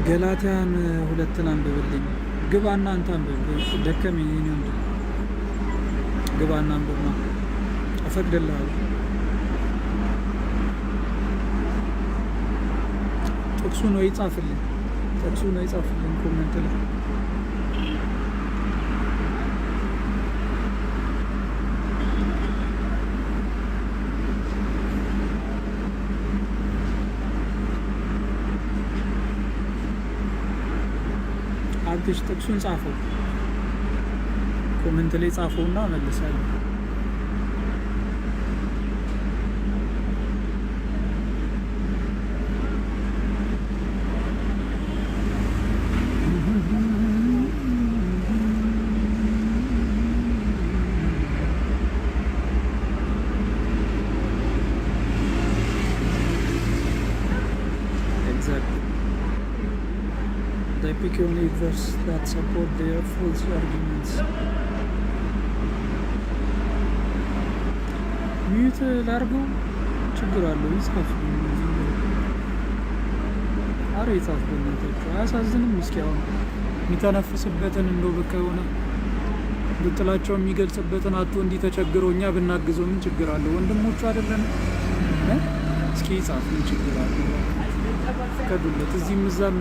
ገላትያን 2 አንብብልኝ። ግባና አንተ አንብብ። ደከመኝ እኔ እንደ ግባና አንብብ ነው እፈቅድልሃለሁ። ጥቅሱ ነው ይጻፍልኝ። ጥቅሱ ነው ይጻፍልኝ ኮሜንት ላይ አብትሽ ጥቅሱን ጻፈው። ኮሜንት ላይ ጻፈውና መልሳለሁ። They pick only verse that support their false arguments. ሚዩት ላድርገው? ችግር አለው? ይጻፍ። አረ ይጻፍ። በእናታችሁ አያሳዝንም? እስኪ አሁን የሚተነፍስበትን እንደው በቃ የሆነ ብጥላቸው የሚገልጽበትን አቶ እንዲህ ተቸግሮ እኛ ብናግዘው ምን ችግር አለው? ወንድሞቹ አይደለን? እስኪ ይጻፍ። ምን ችግር አለው? ከዱለት እዚህም እዛም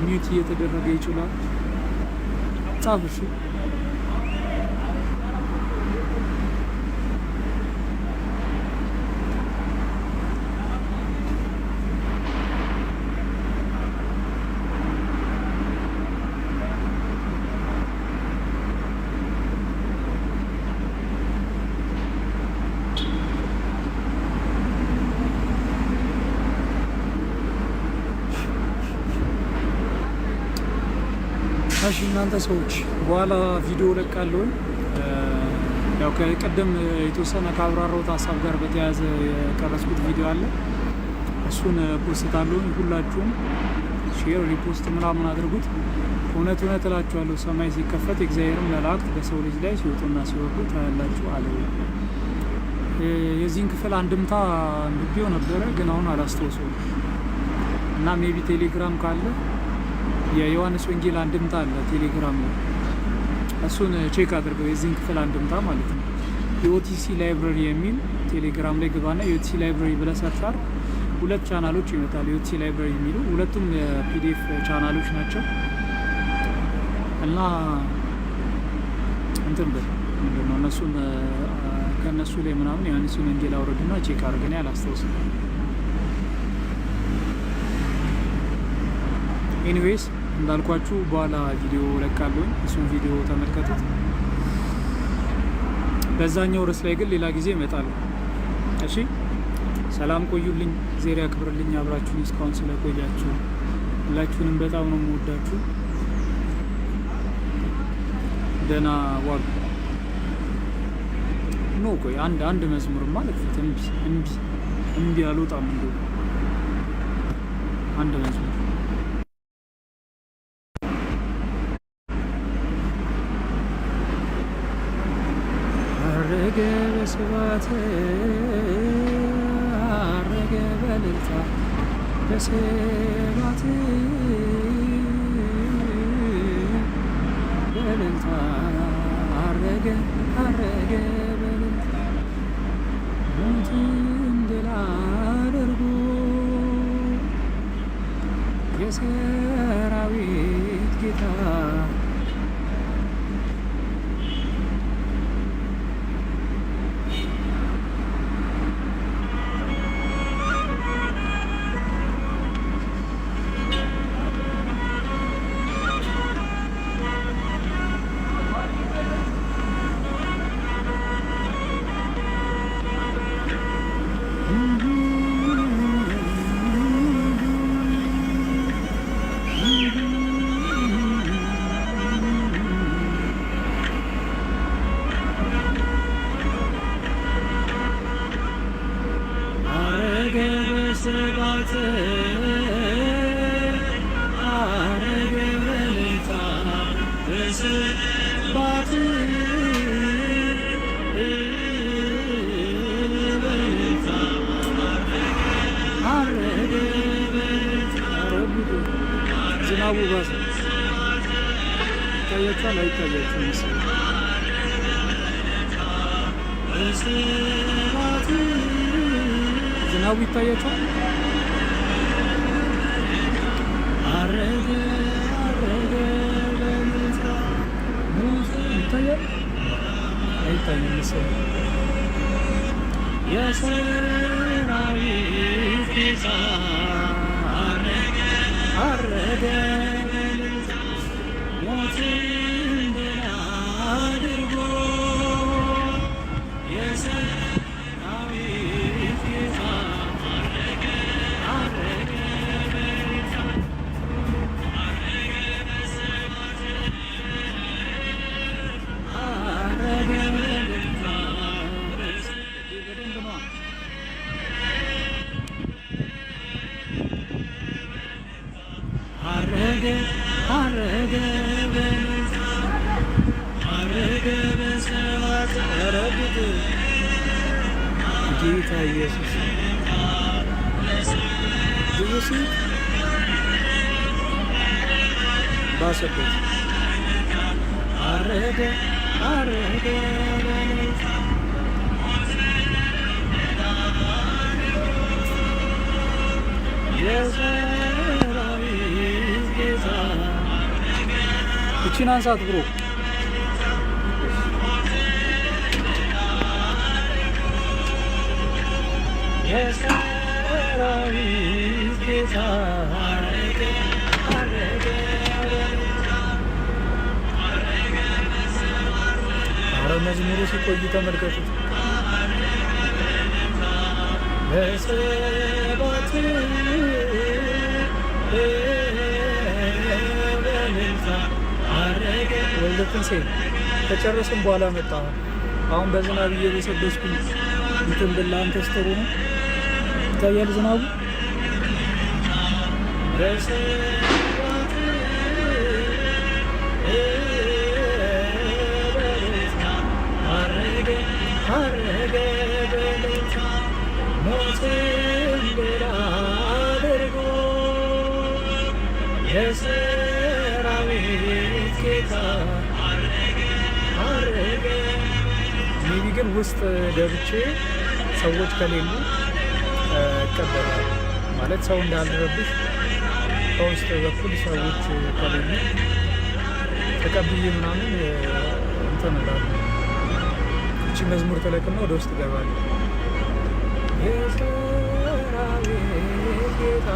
ሚዩት እየተደረገ ይችላል። ጻፍ። እሺ እሺ እናንተ ሰዎች በኋላ ቪዲዮ ለቃለሁ። ያው ከቀደም የተወሰነ ካብራራሁት ሀሳብ ጋር በተያያዘ የቀረጽኩት ቪዲዮ አለ። እሱን ፖስታለሁ። ሁላችሁም ሼር፣ ሪፖስት ምናምን አድርጉት። እውነት እውነት እላችኋለሁ ሰማይ ሲከፈት እግዚአብሔርም መላእክት በሰው ልጅ ላይ ሲወጡና ሲወርዱ ታያላችሁ አለ። የዚህን ክፍል አንድምታ አንብቤው ነበረ ግን አሁን አላስታውሰውም እና ሜቢ ቴሌግራም ካለ የዮሐንስ ወንጌል አንድምታ አለ ቴሌግራም ላይ፣ እሱን ቼክ አድርገው። የዚህን ክፍል አንድምታ ማለት ነው። የኦቲሲ ላይብረሪ የሚል ቴሌግራም ላይ ግባና የኦቲሲ ላይብረሪ ብለህ ሰርች አድርግ። 2 ቻናሎች ይመጣል የኦቲሲ ላይብረሪ የሚሉ፣ ሁለቱም የፒዲኤፍ ቻናሎች ናቸው። እና እንትን ብል ምንድን ነው እነሱን ከእነሱ ላይ ምናምን ዮሐንስን ወንጌል አውረድና ቼክ አድርገን አላስታውስም። ኤኒዌይስ እንዳልኳችሁ በኋላ ቪዲዮ ለቃለሁኝ። እሱን ቪዲዮ ተመልከቱት። በዛኛው ርዕስ ላይ ግን ሌላ ጊዜ እመጣለሁ። እሺ፣ ሰላም ቆዩልኝ። እግዚአብሔር ያክብርልኝ። አብራችሁን እስካሁን ስለቆያችሁ ሁላችሁንም በጣም ነው የምወዳችሁ። ደህና ዋሉ። ኖ ቆይ አንድ መዝሙር ማለት እምቢ አልወጣም። እንደ አንድ መዝሙር አረገ በስብሐት አረገ በእልልታ በስብሐት በእልልታ አረገ በእልልታ ሞትን ድል አድርጎ የሰራዊት ጌታ አረገ በልልታ በስብሐት በልልታ አረገ በልልታ። ዝናቡ ባሰ። ይታያችኋል አይታያችሁም? መሰለኝ በስብሐት ዝናቡ ይታያችኋል? አረገ አረገ በልልታ ይታያል አይታይም? መሰለኝ የሰራዊት ጌታ አረገ አረገ በልልታ ሞትን ድል አድርጎ የሰራዊት ጌታ አረገ አረገ በልልታ አረገ በልልታ በደንብ ነዋ። አረገ አረገ በልልታ አረገ በሰማያት ረግጥ ጌታ ኢየሱስ ኢየሱስ ባሰበት አረገ አረገ በልልታ የሰራዊት ጌታ እቺን አንሳት ብሮ የሰራዊት ጌታ አረገ አረገ በልልታ ኧረ መዝሙሩ ሲቆይ ተመልከቱት። በስብሐት በልልታ አረገ ወልደ ትንሣኤ ከጨረስን በኋላ መጣ። አሁን በዝናብ እየበሰበስኩኝ እንትን ብላ አንተስ ጥሩ ነው። ይታያል ዝናቡ በስብሐት በልልታ አረገ አረገ በልልታ ሞትን ድል አድርጎ የሰራዊት ጌታ አረገ አረገ። ሜቢ ግን ውስጥ ገብቼ ሰዎች ከሌሉ እቀበላለሁ ማለት ሰው እንዳልረብሽ ከውስጥ በኩል ሰዎች ከሌሉ ተቀብዬ ምናምን እንትን እላለሁ። እቺ መዝሙር ተለቅና ወደ ውስጥ እገባለሁ። የሰራዊት ጌታ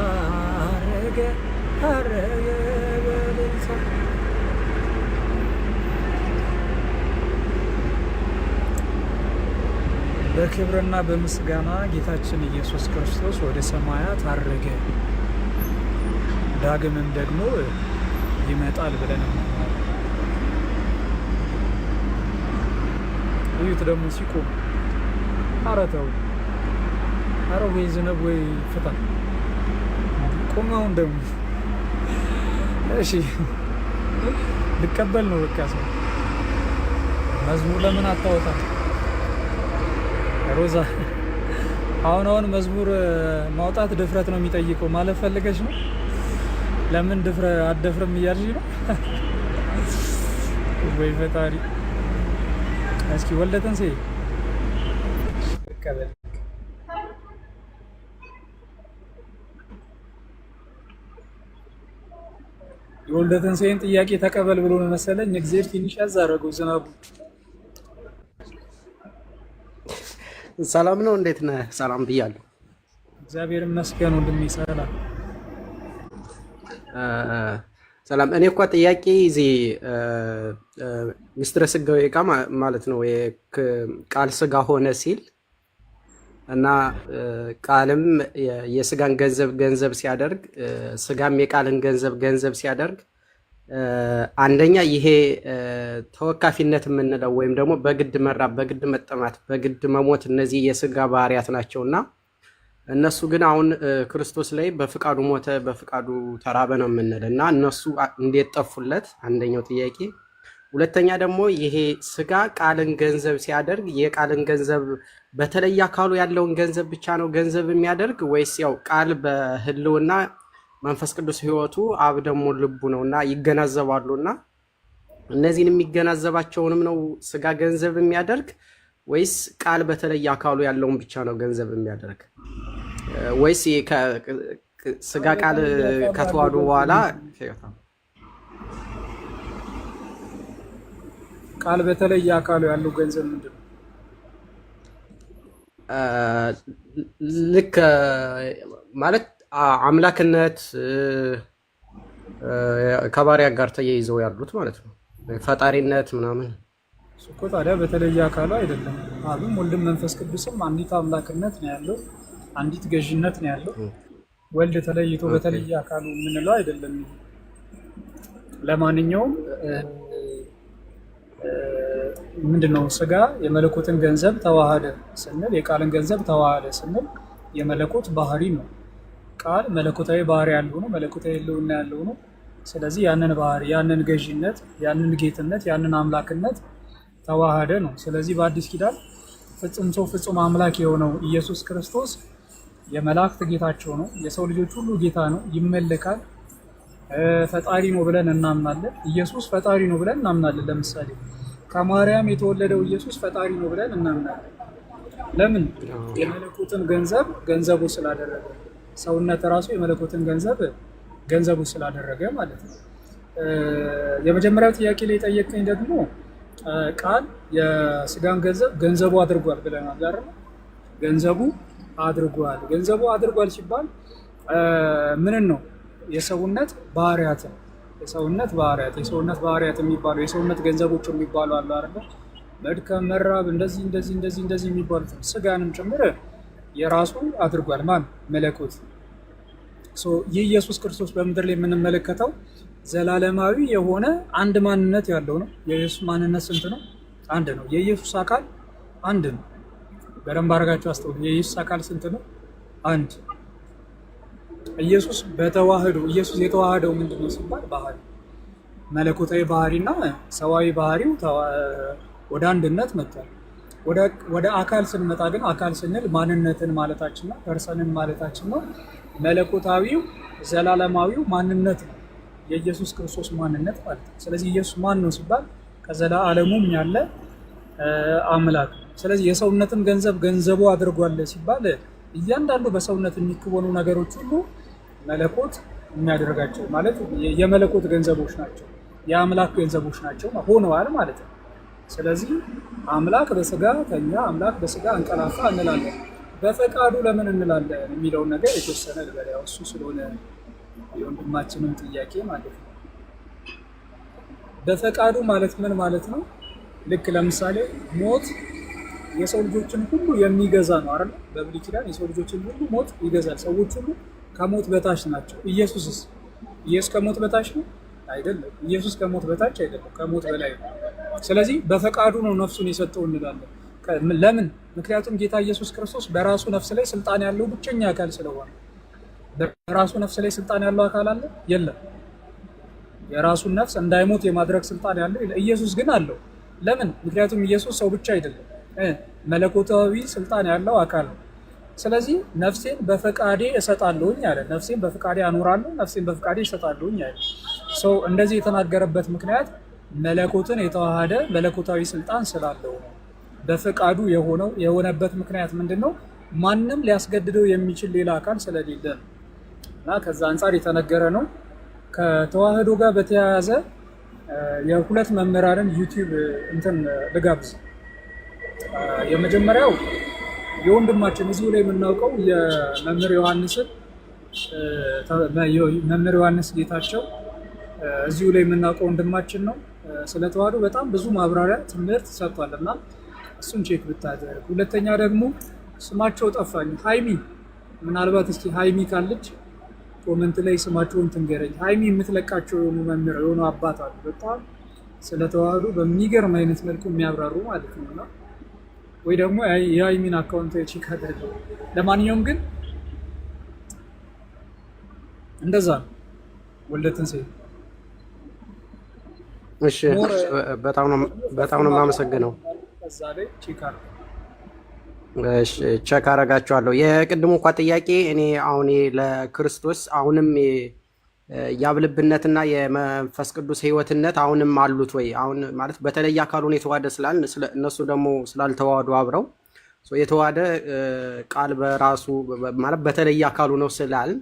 አረገ አረገ በልልታ በክብርና በምስጋና ጌታችን ኢየሱስ ክርስቶስ ወደ ሰማያት አረገ፣ ዳግምም ደግሞ ይመጣል ብለን እዩት። ደግሞ ሲቆም ኧረ ተው፣ ኧረ ወይ ዝናብ ወይ ፍታ። ቆመውን ደግሞ እሺ ልቀበል ነው በቃ። ሰው መዝሙር ለምን አታወጣም? ሮዛ አሁን መዝሙር ማውጣት ድፍረት ነው የሚጠይቀው። ማለት ፈልገሽ ነው? ለምን አትደፍርም እያልሽ ነው? ወይ ፈጣሪ። እስኪ ወልደ ትንሣኤ ልቀበል። የወልደ ትንሣኤን ጥያቄ ተቀበል ብሎ ነው መሰለኝ እግዚአብሔር ትንሽ ያዛረገው ዝናቡ። ሰላም ነው፣ እንዴት ነህ? ሰላም ብያለሁ። እግዚአብሔር ይመስገን ወንድሜ። ሰላም ሰላም። እኔ እኮ ጥያቄ እዚህ ምስጢረ ሥጋዌ ዕቃ ማለት ነው ቃል ሥጋ ሆነ ሲል እና ቃልም የሥጋን ገንዘብ ሲያደርግ ሥጋም የቃልን ገንዘብ ሲያደርግ አንደኛ ይሄ ተወካፊነት የምንለው ወይም ደግሞ በግድ መራብ፣ በግድ መጠማት፣ በግድ መሞት እነዚህ የሥጋ ባህሪያት ናቸውና እነሱ ግን አሁን ክርስቶስ ላይ በፍቃዱ ሞተ፣ በፍቃዱ ተራበ ነው የምንል እና እነሱ እንዴት ጠፉለት? አንደኛው ጥያቄ። ሁለተኛ ደግሞ ይሄ ስጋ ቃልን ገንዘብ ሲያደርግ የቃልን ገንዘብ በተለየ አካሉ ያለውን ገንዘብ ብቻ ነው ገንዘብ የሚያደርግ ወይስ ያው ቃል በህልውና መንፈስ ቅዱስ ህይወቱ አብ ደግሞ ልቡ ነው እና ይገናዘባሉ እና እነዚህን የሚገናዘባቸውንም ነው ስጋ ገንዘብ የሚያደርግ ወይስ ቃል በተለየ አካሉ ያለውን ብቻ ነው ገንዘብ የሚያደርግ ወይስ ስጋ ቃል ከተዋዱ በኋላ ቃል በተለየ አካሉ ያለው ገንዘብ ምንድን ነው? ልክ ማለት አምላክነት ከባሪያ ጋር ተያይዘው ያሉት ማለት ነው። ፈጣሪነት ምናምን እኮ ታዲያ በተለየ አካሉ አይደለም። አብም ወልድም መንፈስ ቅዱስም አንዲት አምላክነት ነው ያለው፣ አንዲት ገዥነት ነው ያለው። ወልድ ተለይቶ በተለየ አካሉ የምንለው አይደለም። ለማንኛውም ምንድነው ስጋ የመለኮትን ገንዘብ ተዋሃደ ስንል የቃልን ገንዘብ ተዋሃደ ስንል የመለኮት ባህሪ ነው። ቃል መለኮታዊ ባህሪ ያለው ነው፣ መለኮታዊ ህልውና ያለው ነው። ስለዚህ ያንን ባህሪ፣ ያንን ገዥነት፣ ያንን ጌትነት፣ ያንን አምላክነት ተዋሃደ ነው። ስለዚህ በአዲስ ኪዳን ፍጹም ሰው ፍጹም አምላክ የሆነው ኢየሱስ ክርስቶስ የመላእክት ጌታቸው ነው፣ የሰው ልጆች ሁሉ ጌታ ነው፣ ይመለካል፣ ፈጣሪ ነው ብለን እናምናለን። ኢየሱስ ፈጣሪ ነው ብለን እናምናለን። ለምሳሌ ከማርያም የተወለደው ኢየሱስ ፈጣሪ ነው ብለን እናምናለን። ለምን? የመለኮትን ገንዘብ ገንዘቡ ስላደረገ፣ ሰውነት ራሱ የመለኮትን ገንዘብ ገንዘቡ ስላደረገ ማለት ነው። የመጀመሪያው ጥያቄ ላይ ጠየቀኝ ደግሞ ቃል የስጋን ገንዘብ ገንዘቡ አድርጓል ብለናል አይደል? ገንዘቡ አድርጓል። ገንዘቡ አድርጓል ሲባል ምንን ነው? የሰውነት ባህሪያትን የሰውነት ባህሪያት የሚባሉ የሰውነት ገንዘቦች የሚባሉ አሉ አይደል? መድከም፣ መራብ፣ እንደዚህ የሚባሉት ስጋንም ጭምር የራሱ አድርጓል። ማን? መለኮት። ይህ ኢየሱስ ክርስቶስ በምድር ላይ የምንመለከተው ዘላለማዊ የሆነ አንድ ማንነት ያለው ነው። የኢየሱስ ማንነት ስንት ነው? አንድ ነው። የኢየሱስ አካል አንድ ነው። በደንብ አድርጋችሁ አስተውሉ። የኢየሱስ አካል ስንት ነው? አንድ። ኢየሱስ የተዋህደው ምንድን ነው ሲባል ባህሪ፣ መለኮታዊ ባህሪና ሰዋዊ ባህሪው ወደ አንድነት መጥቷል። ወደ አካል ስንመጣ ግን አካል ስንል ማንነትን ማለታችን ነው፣ ፐርሰንን ማለታችን ነው። መለኮታዊው ዘላለማዊው ማንነት ነው የኢየሱስ ክርስቶስ ማንነት ማለት ነው። ስለዚህ ኢየሱስ ማን ነው ሲባል ከዘላለሙም ያለ አምላክ። ስለዚህ የሰውነትን ገንዘብ ገንዘቡ አድርጓል ሲባል እያንዳንዱ በሰውነት የሚከወኑ ነገሮች ሁሉ መለኮት የሚያደርጋቸው ማለት የመለኮት ገንዘቦች ናቸው፣ የአምላክ ገንዘቦች ናቸው ሆነዋል ማለት ነው። ስለዚህ አምላክ በስጋ ተኛ፣ አምላክ በስጋ እንቀላፋ እንላለን። በፈቃዱ ለምን እንላለን የሚለውን ነገር የተወሰነ ልበል፣ እሱ ስለሆነ የወንድማችንን ጥያቄ ማለት ነው። በፈቃዱ ማለት ምን ማለት ነው? ልክ ለምሳሌ ሞት የሰው ልጆችን ሁሉ የሚገዛ ነው አይደል? በብሉይ ኪዳን የሰው ልጆችን ሁሉ ሞት ይገዛል። ሰዎች ሁሉ ከሞት በታች ናቸው። ኢየሱስ ከሞት በታች ነው? አይደለም። ኢየሱስ ከሞት በታች አይደለም፣ ከሞት በላይ ነው። ስለዚህ በፈቃዱ ነው ነፍሱን የሰጠው እንላለን። ለምን? ምክንያቱም ጌታ ኢየሱስ ክርስቶስ በራሱ ነፍስ ላይ ስልጣን ያለው ብቸኛ አካል ስለሆነ። በራሱ ነፍስ ላይ ስልጣን ያለው አካል አለ? የለም። የራሱን ነፍስ እንዳይሞት የማድረግ ስልጣን ያለው ኢየሱስ ግን አለው። ለምን? ምክንያቱም ኢየሱስ ሰው ብቻ አይደለም፣ መለኮታዊ ስልጣን ያለው አካል ነው። ስለዚህ ነፍሴን በፈቃዴ እሰጣለሁኝ አለ። ነፍሴን በፈቃዴ አኖራለሁ፣ ነፍሴን በፈቃዴ እሰጣለሁኝ አለ። ሰው እንደዚህ የተናገረበት ምክንያት መለኮትን የተዋሃደ መለኮታዊ ስልጣን ስላለው ነው። በፈቃዱ የሆነበት ምክንያት ምንድን ነው? ማንም ሊያስገድደው የሚችል ሌላ አካል ስለሌለ ነው። እና ከዛ አንጻር የተነገረ ነው። ከተዋህዶ ጋር በተያያዘ የሁለት መምህራንን ዩቲዩብ ልጋብዝ። የመጀመሪያው የወንድማችን እዚሁ ላይ የምናውቀው የመምህር ዮሐንስ ጌታቸው እዚሁ ላይ የምናውቀው ወንድማችን ነው። ስለ ተዋህዶ በጣም ብዙ ማብራሪያ ትምህርት ሰጥቷል እና እሱን ቼክ ብታደርግ። ሁለተኛ ደግሞ ስማቸው ጠፋኝ፣ ሀይሚ። ምናልባት እስኪ ሀይሚ ካለች ኮመንት ላይ ስማቸውን ትንገረኝ። ሀይሚ የምትለቃቸው የሆኑ መምህር የሆኑ አባት አሉ፣ በጣም ስለ ተዋህዶ በሚገርም አይነት መልኩ የሚያብራሩ ማለት ነው። እና ወይ ደግሞ የሀይሚን አካውንት ቼክ አድርገው። ለማንኛውም ግን እንደዛ ነው ወልደ ትንሣኤ። እሺ በጣም ነው የማመሰግነው። እዛ ላይ ቼክ አድርግ። እሺ ቼክ አደርጋቸዋለሁ። የቅድሙ እንኳ ጥያቄ እኔ አሁን ለክርስቶስ አሁንም የአብልብነትና የመንፈስ ቅዱስ ሕይወትነት አሁንም አሉት ወይ? አሁን ማለት በተለየ አካሉን የተዋሃደ ስላልን እነሱ ደግሞ ስላልተዋሃዱ አብረው የተዋሃደ ቃል በራሱ ማለት በተለየ አካሉ ነው ስላልን፣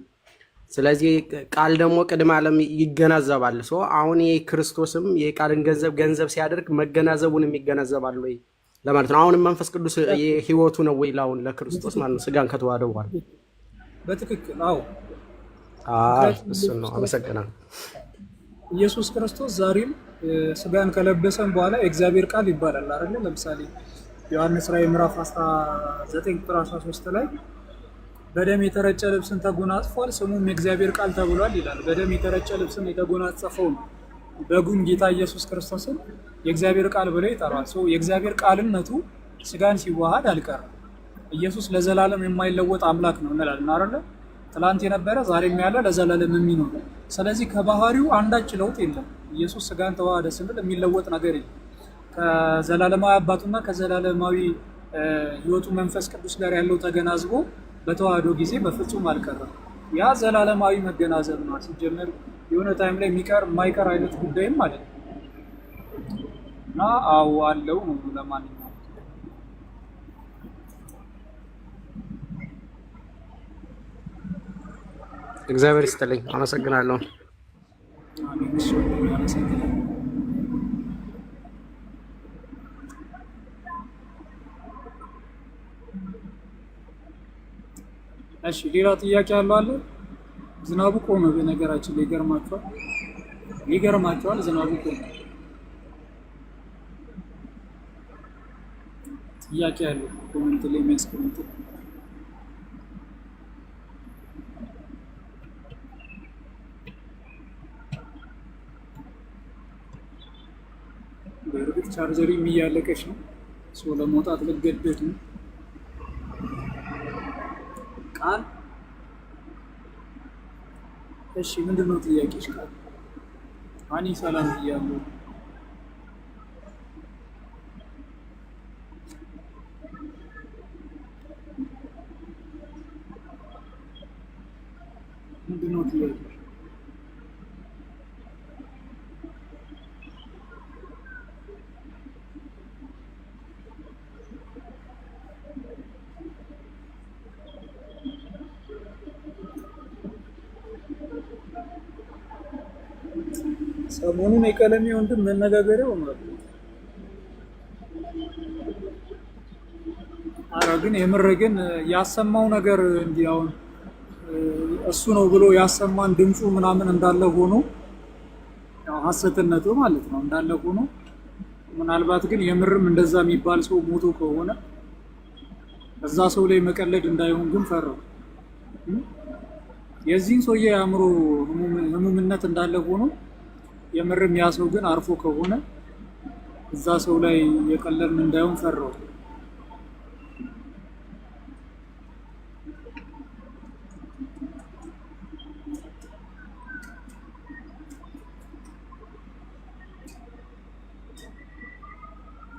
ስለዚህ ቃል ደግሞ ቅድመ ዓለም ይገናዘባል። አሁን ይህ ክርስቶስም የቃልን ገንዘብ ሲያደርግ መገናዘቡንም ይገናዘባል ወይ ለማለት ነው። አሁንም መንፈስ ቅዱስ የሕይወቱ ነው ወይ ላሁን ለክርስቶስ ማለት ነው ስጋን ከተዋሃደ በኋላ? በትክክል አዎ። እሱን ነው። አመሰግናለሁ። ኢየሱስ ክርስቶስ ዛሬም ስጋን ከለበሰን በኋላ የእግዚአብሔር ቃል ይባላል አይደል? ለምሳሌ ዮሐንስ ራዕይ ምዕራፍ 19 ቁጥር 13 ላይ በደም የተረጨ ልብስን ተጎናጽፏል ስሙም የእግዚአብሔር ቃል ተብሏል ይላል። በደም የተረጨ ልብስን የተጎናጸፈው በጉን ጌታ ኢየሱስ ክርስቶስን የእግዚአብሔር ቃል ብለው ይጠራል። የእግዚአብሔር ቃልነቱ ስጋን ሲዋሃድ አልቀረም። ኢየሱስ ለዘላለም የማይለወጥ አምላክ ነው እንላለን አይደል? ትላንት የነበረ ዛሬም ያለ ለዘላለም የሚኖር። ስለዚህ ከባህሪው አንዳች ለውጥ የለም። ኢየሱስ ስጋን ተዋሃደ ስንል የሚለወጥ ነገር የለም። ከዘላለማዊ አባቱና ከዘላለማዊ ሕይወቱ መንፈስ ቅዱስ ጋር ያለው ተገናዝቦ በተዋህዶ ጊዜ በፍጹም አልቀረም። ያ ዘላለማዊ መገናዘብ ነው። ሲጀመር የሆነ ታይም ላይ የማይቀር አይነት ጉዳይም ማለት ነው እና አዎ አለው ነው። ለማንኛውም እግዚአብሔር ይስጥልኝ። አመሰግናለሁ። እሺ ሌላ ጥያቄ ያለው አለ? ዝናቡ ቆመ። በነገራችን ላይ ይገርማቸዋል። ዝናቡ ቆመ። ጥያቄ ያለው ኮሜንት ላይ የሚያስቀምጡ በእርግጥ ቻርጀሪ እያለቀች ነው። ለመውጣት ልገደድ ነው። ቃል እሺ ምንድነው ጥያቄሽ? ቃል አኒ ሰላም ብያለሁ። ምንድነው ጥያቄሽ? ሰሞኑን የቀለሜ ወንድም መነጋገሪያው ነው። ኧረ ግን የምር ግን ያሰማው ነገር እንዲህ አሁን እሱ ነው ብሎ ያሰማን ድምፁ ምናምን እንዳለ ሆኖ ያው ሐሰትነቱ ማለት ነው እንዳለ ሆኖ ምናልባት ግን የምርም እንደዛ የሚባል ሰው ሞቶ ከሆነ እዛ ሰው ላይ መቀለድ እንዳይሆን ግን ፈራው። የዚህን ሰውዬ የአእምሮ ህሙምነት እንዳለ ሆኖ የምርም ያ ሰው ግን አርፎ ከሆነ እዛ ሰው ላይ የቀለድን እንዳይሆን ፈራው።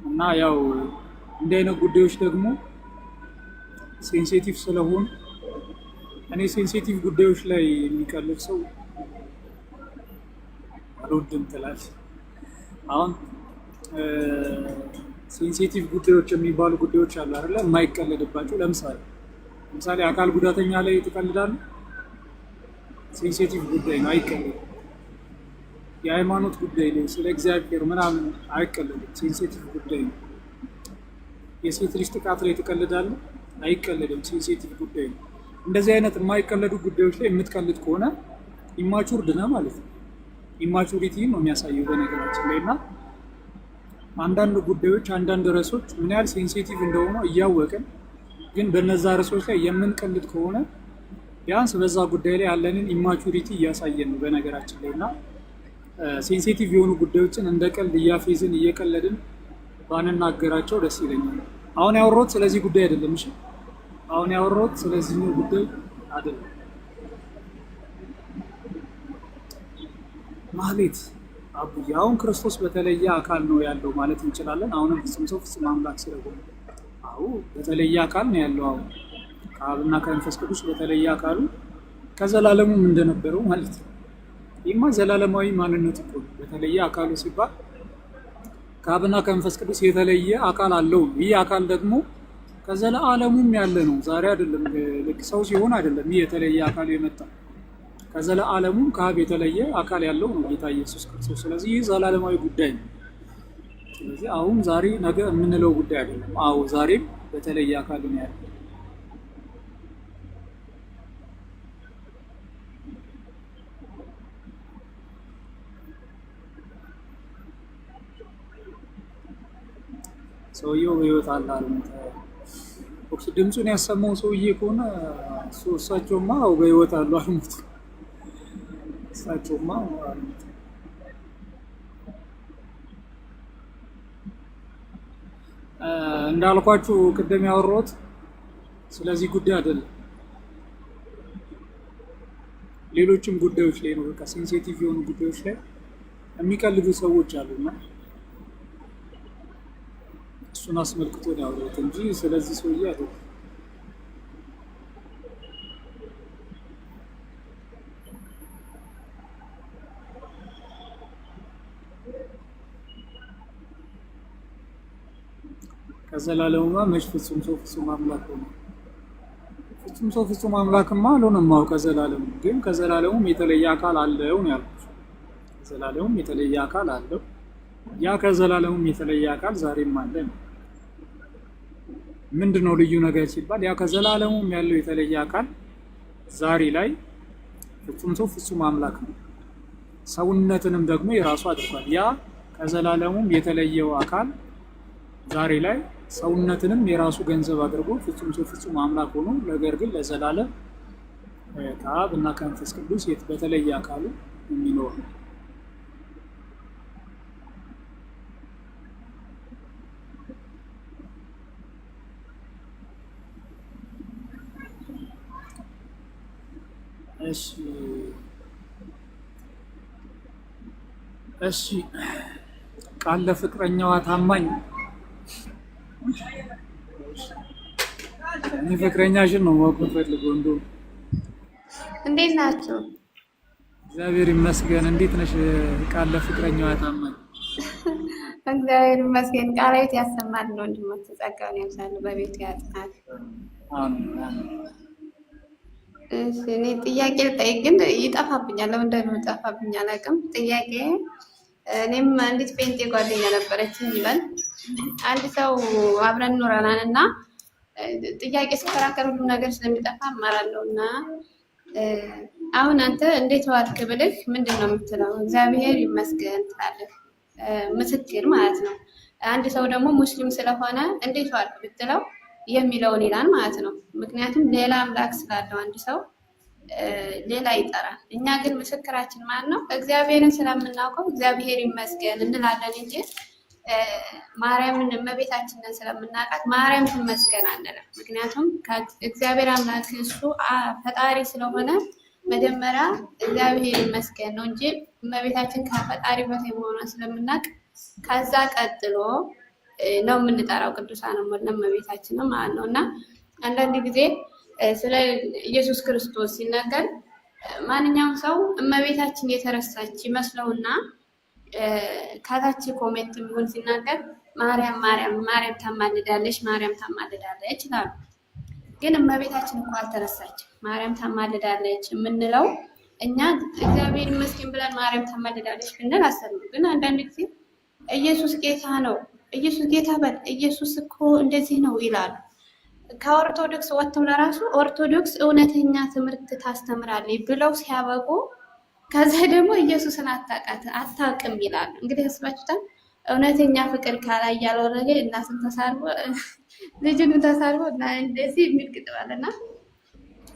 እና ያው እንዲህ አይነት ጉዳዮች ደግሞ ሴንሲቲቭ ስለሆኑ እኔ ሴንሲቲቭ ጉዳዮች ላይ የሚቀልድ ሰው አልወድም ትላለች። አሁን ሴንሲቲቭ ጉዳዮች የሚባሉ ጉዳዮች አሉ አይደለ? የማይቀለድባቸው ለምሳሌ አካል ጉዳተኛ ላይ ትቀልዳለህ? ሴንሲቲቭ ጉዳይ ነው፣ አይቀለድም። የሃይማኖት ጉዳይ ላይ ስለ እግዚአብሔር ምናምን አይቀለድም፣ ሴንሲቲቭ ጉዳይ ነው። የሴት ልጅ ጥቃት ላይ ትቀልዳለህ? አይቀለድም፣ ሴንሲቲቭ ጉዳይ ነው። እንደዚህ አይነት የማይቀለዱ ጉዳዮች ላይ የምትቀልድ ከሆነ ኢማቹርድ ነህ ማለት ነው። ኢማቹሪቲ ነው የሚያሳየው በነገራችን ላይ። እና አንዳንድ ጉዳዮች አንዳንድ ርዕሶች ምን ያህል ሴንሲቲቭ እንደሆኑ እያወቅን ግን በነዛ ርዕሶች ላይ የምንቀልድ ከሆነ ቢያንስ በዛ ጉዳይ ላይ ያለንን ኢማቹሪቲ እያሳየን ነው በነገራችን ላይ። እና ሴንሲቲቭ የሆኑ ጉዳዮችን እንደ ቀልድ እያፌዝን እየቀለድን ባንናገራቸው ደስ ይለኛል። አሁን ያወራሁት ስለዚህ ጉዳይ አይደለም። እሺ አሁን ያወራሁት ስለዚህ ጉዳይ አይደለም። ማህሌት አቡዬ አሁን ክርስቶስ በተለየ አካል ነው ያለው ማለት እንችላለን? አሁንም ፍጹም ሰው ፍጹም አምላክ ስለሆነ አዎ በተለየ አካል ነው ያለው። አሁን ከአብና ከመንፈስ ቅዱስ በተለየ አካሉ ከዘላለሙም እንደነበረው ማለት ነው። ይህማ ዘላለማዊ ማንነት እኮ ነው። በተለየ አካሉ ሲባል ከአብና ከመንፈስ ቅዱስ የተለየ አካል አለው። ይህ አካል ደግሞ ከዘላለሙም ያለ ነው። ዛሬ አይደለም ልክ ሰው ሲሆን አይደለም ይህ የተለየ አካል የመጣው ከዘላለሙም ከአብ የተለየ አካል ያለው ነው ጌታ ኢየሱስ ክርስቶስ። ስለዚህ ይህ ዘላለማዊ ጉዳይ ነው። ስለዚህ አሁን ዛሬ ነገ የምንለው ጉዳይ አይደለም። አዎ ዛሬም በተለየ አካል ነው ያለው። ሰውየው በሕይወት አለ አይደል? ድምፁን ያሰማው ሰውዬ ከሆነ እሳቸውማ በሕይወት አሉ አልሞት እሳቸውማ አልሞት። እንዳልኳችሁ ቅድም ያወራሁት ስለዚህ ጉዳይ አይደለም፣ ሌሎችም ጉዳዮች ላይ ነው። በቃ ሴንሲቲቭ የሆኑ ጉዳዮች ላይ የሚቀልዱ ሰዎች አሉና እሱን አስመልክቶ ነው ያወራሁት እንጂ ስለዚህ ሰውዬ አይደለም። ከዘላለሙማ መች ፍጹም ሰው ፍጹም አምላክ ሆነ? ፍጹም ሰው ፍጹም አምላክማ አልሆነም። ከዘላለሙ ግን ከዘላለሙም የተለየ አካል አለው ነው ያልኩት። ከዘላለሙም የተለየ አካል አለው። ያ ከዘላለሙም የተለየ አካል ዛሬም አለ ነው። ምንድነው ልዩ ነገር ሲባል ያ ከዘላለሙም ያለው የተለየ አካል ዛሬ ላይ ፍጹም ሰው ፍጹም አምላክ ነው። ሰውነትንም ደግሞ የራሱ አድርጓል። ያ ከዘላለሙም የተለየው አካል ዛሬ ላይ ሰውነትንም የራሱ ገንዘብ አድርጎ ፍጹም ሰው ፍጹም አምላክ ሆኖ ነገር ግን ለዘላለም ከአብ እና ከመንፈስ ቅዱስ በተለየ አካሉ የሚኖር ነው። እሺ ቃል ለፍቅረኛዋ ታማኝ። እኔ ፍቅረኛሽን ነው ማወቅ የምፈልገው። እንዴት ናችሁ? እግዚአብሔር ይመስገን። እንዴት ነሽ? ቃል ለፍቅረኛዋ ታማኝ። እግዚአብሔር ይመስገን። ቃላዊት ያሰማል ነው ወንድሞች፣ ጸጋውን ያብዛል፣ በቤቱ ያጽናል። እሺ እኔ ጥያቄ ልጠይቅ ግን ይጠፋብኛል። ለምን እንደሚጠፋብኝ አላውቅም። ጥያቄ እኔም አንዲት ጴንጤ ጓደኛ ነበረችኝ ይላል። አንድ ሰው አብረን ኖረናል እና ጥያቄ ስከራከር ሁሉም ነገር ስለሚጠፋ እማራለሁ እና አሁን አንተ እንዴት ዋልክ ብልህ ምንድን ነው የምትለው? እግዚአብሔር ይመስገን ትላለህ፣ ምስክር ማለት ነው። አንድ ሰው ደግሞ ሙስሊም ስለሆነ እንዴት ዋልክ ብትለው የሚለውን ይላል ማለት ነው። ምክንያቱም ሌላ አምላክ ስላለው አንድ ሰው ሌላ ይጠራል። እኛ ግን ምስክራችን ማለት ነው እግዚአብሔርን ስለምናውቀው እግዚአብሔር ይመስገን እንላለን እንጂ ማርያምን እመቤታችንን ስለምናውቃት ማርያም ትመስገን አንልም። ምክንያቱም እግዚአብሔር አምላክ እሱ ፈጣሪ ስለሆነ መጀመሪያ እግዚአብሔር ይመስገን ነው እንጂ እመቤታችን ከፈጣሪ በታይ መሆኗን ስለምናውቅ ከዛ ቀጥሎ ነው የምንጠራው ቅዱሳን እመቤታችንን ማለት ነው። እና አንዳንድ ጊዜ ስለ ኢየሱስ ክርስቶስ ሲነገር ማንኛውም ሰው እመቤታችን የተረሳች ይመስለውና ከታች ኮሜንት ቢሆን ሲናገር ማርያም ማርያም ማርያም ታማልዳለች ማርያም ታማልዳለች ይላሉ። ግን እመቤታችን እኮ አልተረሳችም። ማርያም ታማልዳለች የምንለው እኛ እግዚአብሔር ይመስገን ብለን ማርያም ታማልዳለች ብንል አሰብነው። ግን አንዳንድ ጊዜ ኢየሱስ ጌታ ነው፣ ኢየሱስ ጌታ በል፣ ኢየሱስ እኮ እንደዚህ ነው ይላሉ። ከኦርቶዶክስ ወጥተው ለራሱ ኦርቶዶክስ እውነተኛ ትምህርት ታስተምራለች ብለው ሲያበቁ ከዛ ደግሞ ኢየሱስን አታውቅም ይላሉ። እንግዲህ አስባችሁታል። እውነተኛ ፍቅር ካላይ ያልወረደ እናትን ተሳርቦ ልጅን ተሳርቦ እና እንደዚህ የሚል ግጥባልና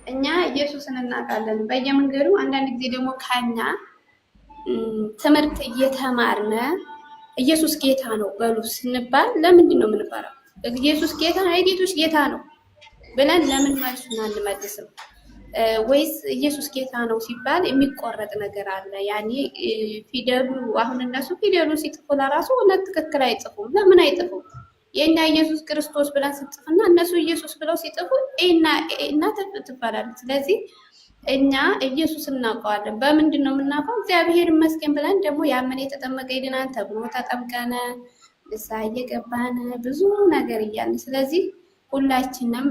እኛ ኢየሱስን እናውቃለን በየመንገዱ። አንዳንድ ጊዜ ደግሞ ካኛ ትምህርት እየተማርነ ኢየሱስ ጌታ ነው በሉ ስንባል ለምንድን ነው የምንባለው? ኢየሱስ ጌታ ነው፣ የጌቶች ጌታ ነው ብለን ለምን መልሱን አንመልስም? ወይስ ኢየሱስ ጌታ ነው ሲባል የሚቆረጥ ነገር አለ? ያኔ ፊደሉ አሁን እነሱ ፊደሉ ሲጽፉ ለራሱ እውነት ትክክል አይጽፉም። ለምን አይጽፉም? የእኛ ኢየሱስ ክርስቶስ ብለን ስንጽፍና እነሱ ኢየሱስ ብለው ሲጽፉ እና ትባላለች። ስለዚህ እኛ ኢየሱስ እናውቀዋለን። በምንድን ነው የምናውቀው? እግዚአብሔር ይመስገን ብለን ደግሞ ያመነ የተጠመቀ ይድናል ተብሎ ተጠምቀነ ንስሐ እየገባን ብዙ ነገር እያልን፣ ስለዚህ ሁላችንም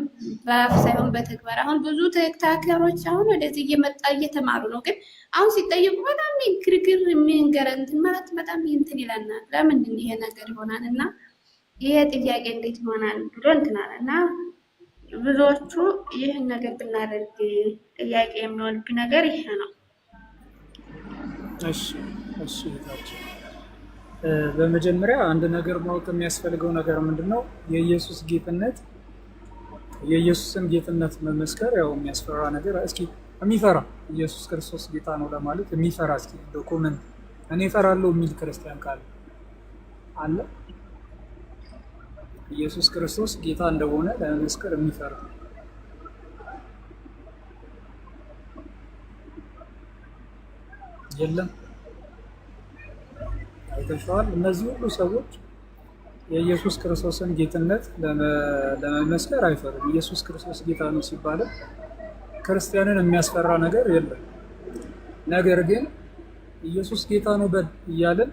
በአፍ ሳይሆን በተግባር አሁን ብዙ ቲክቶከሮች አሁን ወደዚህ እየተማሩ ነው። ግን አሁን ሲጠየቁ በጣም ግርግር የሚንገረንትን ማለት በጣም እንትን ይለናል። ለምንድን ይሄ ነገር ይሆናል? እና ይሄ ጥያቄ እንዴት ይሆናል ብሎ እንትናል እና ብዙዎቹ ይህን ነገር ብናደርግ ጥያቄ የሚሆንብን ነገር ይሄ ነው። እሺ በመጀመሪያ አንድ ነገር ማወቅ የሚያስፈልገው ነገር ምንድን ነው? የኢየሱስ ጌትነት የኢየሱስን ጌትነት መመስከር ያው የሚያስፈራ ነገር እስኪ የሚፈራ ኢየሱስ ክርስቶስ ጌታ ነው ለማለት የሚፈራ እስኪ ዶኩመንት እኔ እፈራለሁ የሚል ክርስቲያን ካለ አለ? ኢየሱስ ክርስቶስ ጌታ እንደሆነ ለመመስከር የሚፈራ የለም። አይተሽዋል? እነዚህ ሁሉ ሰዎች የኢየሱስ ክርስቶስን ጌትነት ለመመስከር አይፈሩም። ኢየሱስ ክርስቶስ ጌታ ነው ሲባል ክርስቲያንን የሚያስፈራ ነገር የለም። ነገር ግን ኢየሱስ ጌታ ነው በል እያልን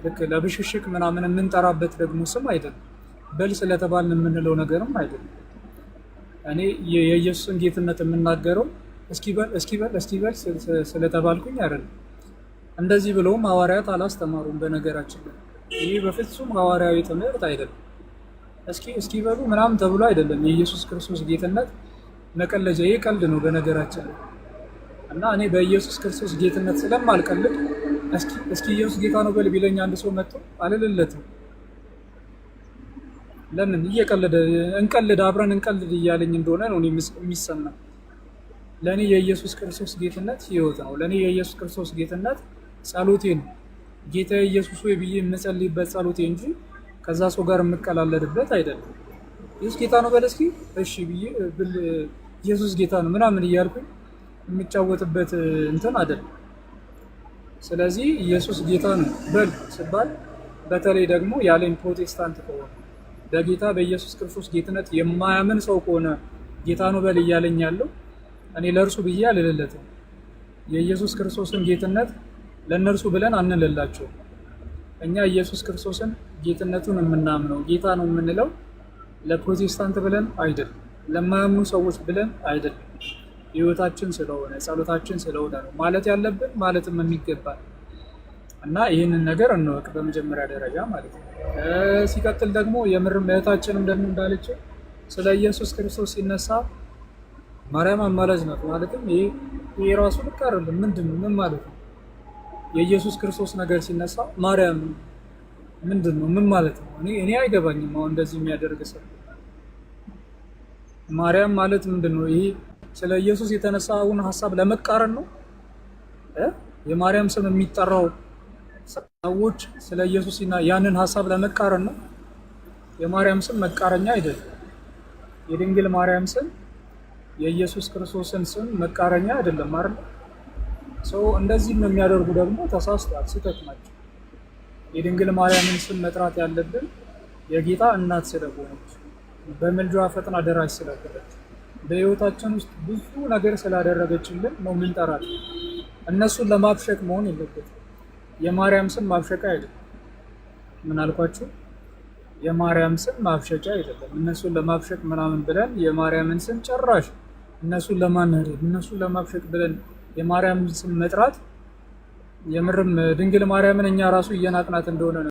ልክ ለብሽሽቅ ምናምን የምንጠራበት ደግሞ ስም አይደለም። በል ስለተባልን የምንለው ነገርም አይደለም። እኔ የኢየሱስን ጌትነት የምናገረው እስኪበል ስለተባልኩኝ አይደለም። እንደዚህ ብለውም ሐዋርያት አላስተማሩም። በነገራችን ላይ ይህ በፍጹም ሐዋርያዊ ትምህርት አይደለም። እስኪ በሉ ምናምን ተብሎ አይደለም። የኢየሱስ ክርስቶስ ጌትነት መቀለጃ፣ ይህ ቀልድ ነው በነገራችን ላይ እና እኔ በኢየሱስ ክርስቶስ ጌትነት ስለማልቀልድ እስኪ ኢየሱስ ጌታ ነው በል ቢለኝ አንድ ሰው መጥቶ አልልለትም። ለምን እንቀልድ አብረን እንቀልድ እያለኝ እንደሆነ ነው የሚሰማ። ለእኔ የኢየሱስ ክርስቶስ ጌትነት ህይወት ነው። ለእኔ የኢየሱስ ክርስቶስ ጌትነት ጸሎቴ ነው። ጌታ ኢየሱስ ወይ ብዬ የምጸልይበት ጸሎቴ እንጂ ከዛ ሰው ጋር የምቀላለድበት አይደለም። ኢየሱስ ጌታ ነው በል እስኪ እሺ ብዬ ኢየሱስ ጌታ ነው ምናምን እያልኩኝ የምጫወትበት እንትን አይደለም። ስለዚህ ኢየሱስ ጌታ ነው በል ስባል በተለይ ደግሞ ያለኝ ፕሮቴስታንት ከሆነ በጌታ በኢየሱስ ክርስቶስ ጌትነት የማያምን ሰው ከሆነ ጌታ ነው በል እያለኝ ያለው እኔ ለእርሱ ብዬ አልልለትም። የኢየሱስ ክርስቶስን ጌትነት ለእነርሱ ብለን አንልላቸው። እኛ ኢየሱስ ክርስቶስን ጌትነቱን የምናምነው ጌታ ነው የምንለው ለፕሮቴስታንት ብለን አይደለም፣ ለማያምኑ ሰዎች ብለን አይደለም። ህይወታችን ስለሆነ ጸሎታችን ስለሆነ ነው ማለት ያለብን ማለትም የሚገባል እና ይህንን ነገር እንወቅ በመጀመሪያ ደረጃ ማለት ነው። ሲቀጥል ደግሞ የምርም እህታችንም ደግሞ እንዳለችው ስለ ኢየሱስ ክርስቶስ ሲነሳ ማርያም አማላጅ ናት ማለትም ይሄ ራሱ ልክ አይደለም። ምንድን ነው ምን ማለት ነው? የኢየሱስ ክርስቶስ ነገር ሲነሳ ማርያም ምንድን ነው ምን ማለት ነው? እኔ አይገባኝም። አሁን እንደዚህ የሚያደርግ ሰው ማርያም ማለት ምንድን ነው? ይሄ ስለ ኢየሱስ የተነሳውን ሀሳብ ለመቃረን ነው። የማርያም ስም የሚጠራው ሰዎች ስለ ኢየሱስ ያንን ሀሳብ ለመቃረን ነው። የማርያም ስም መቃረኛ አይደለም። የድንግል ማርያም ስም የኢየሱስ ክርስቶስን ስም መቃረኛ አይደለም አይደል? ሰው እንደዚህ የሚያደርጉ ደግሞ ተሳስተዋል፣ ስህተት ናቸው። የድንግል ማርያምን ስም መጥራት ያለብን የጌታ እናት ስለሆነች በምልጃዋ ፈጥና ደራሽ ስለሆነች በህይወታችን ውስጥ ብዙ ነገር ስላደረገችልን ነው የምንጠራት። እነሱን ለማብሸቅ መሆን የለበትም። የማርያም ስም ማብሸቃ አይደለም። ምን አልኳችሁ? የማርያም ስም ማብሸጫ አይደለም። እነሱን ለማብሸቅ ምናምን ብለን የማርያምን ስም ጨራሽ እነሱን ለማንሄድ እነሱን ለማብሸቅ ብለን የማርያምን ስም መጥራት የምርም ድንግል ማርያምን እኛ ራሱ እየናቅናት እንደሆነ ነው።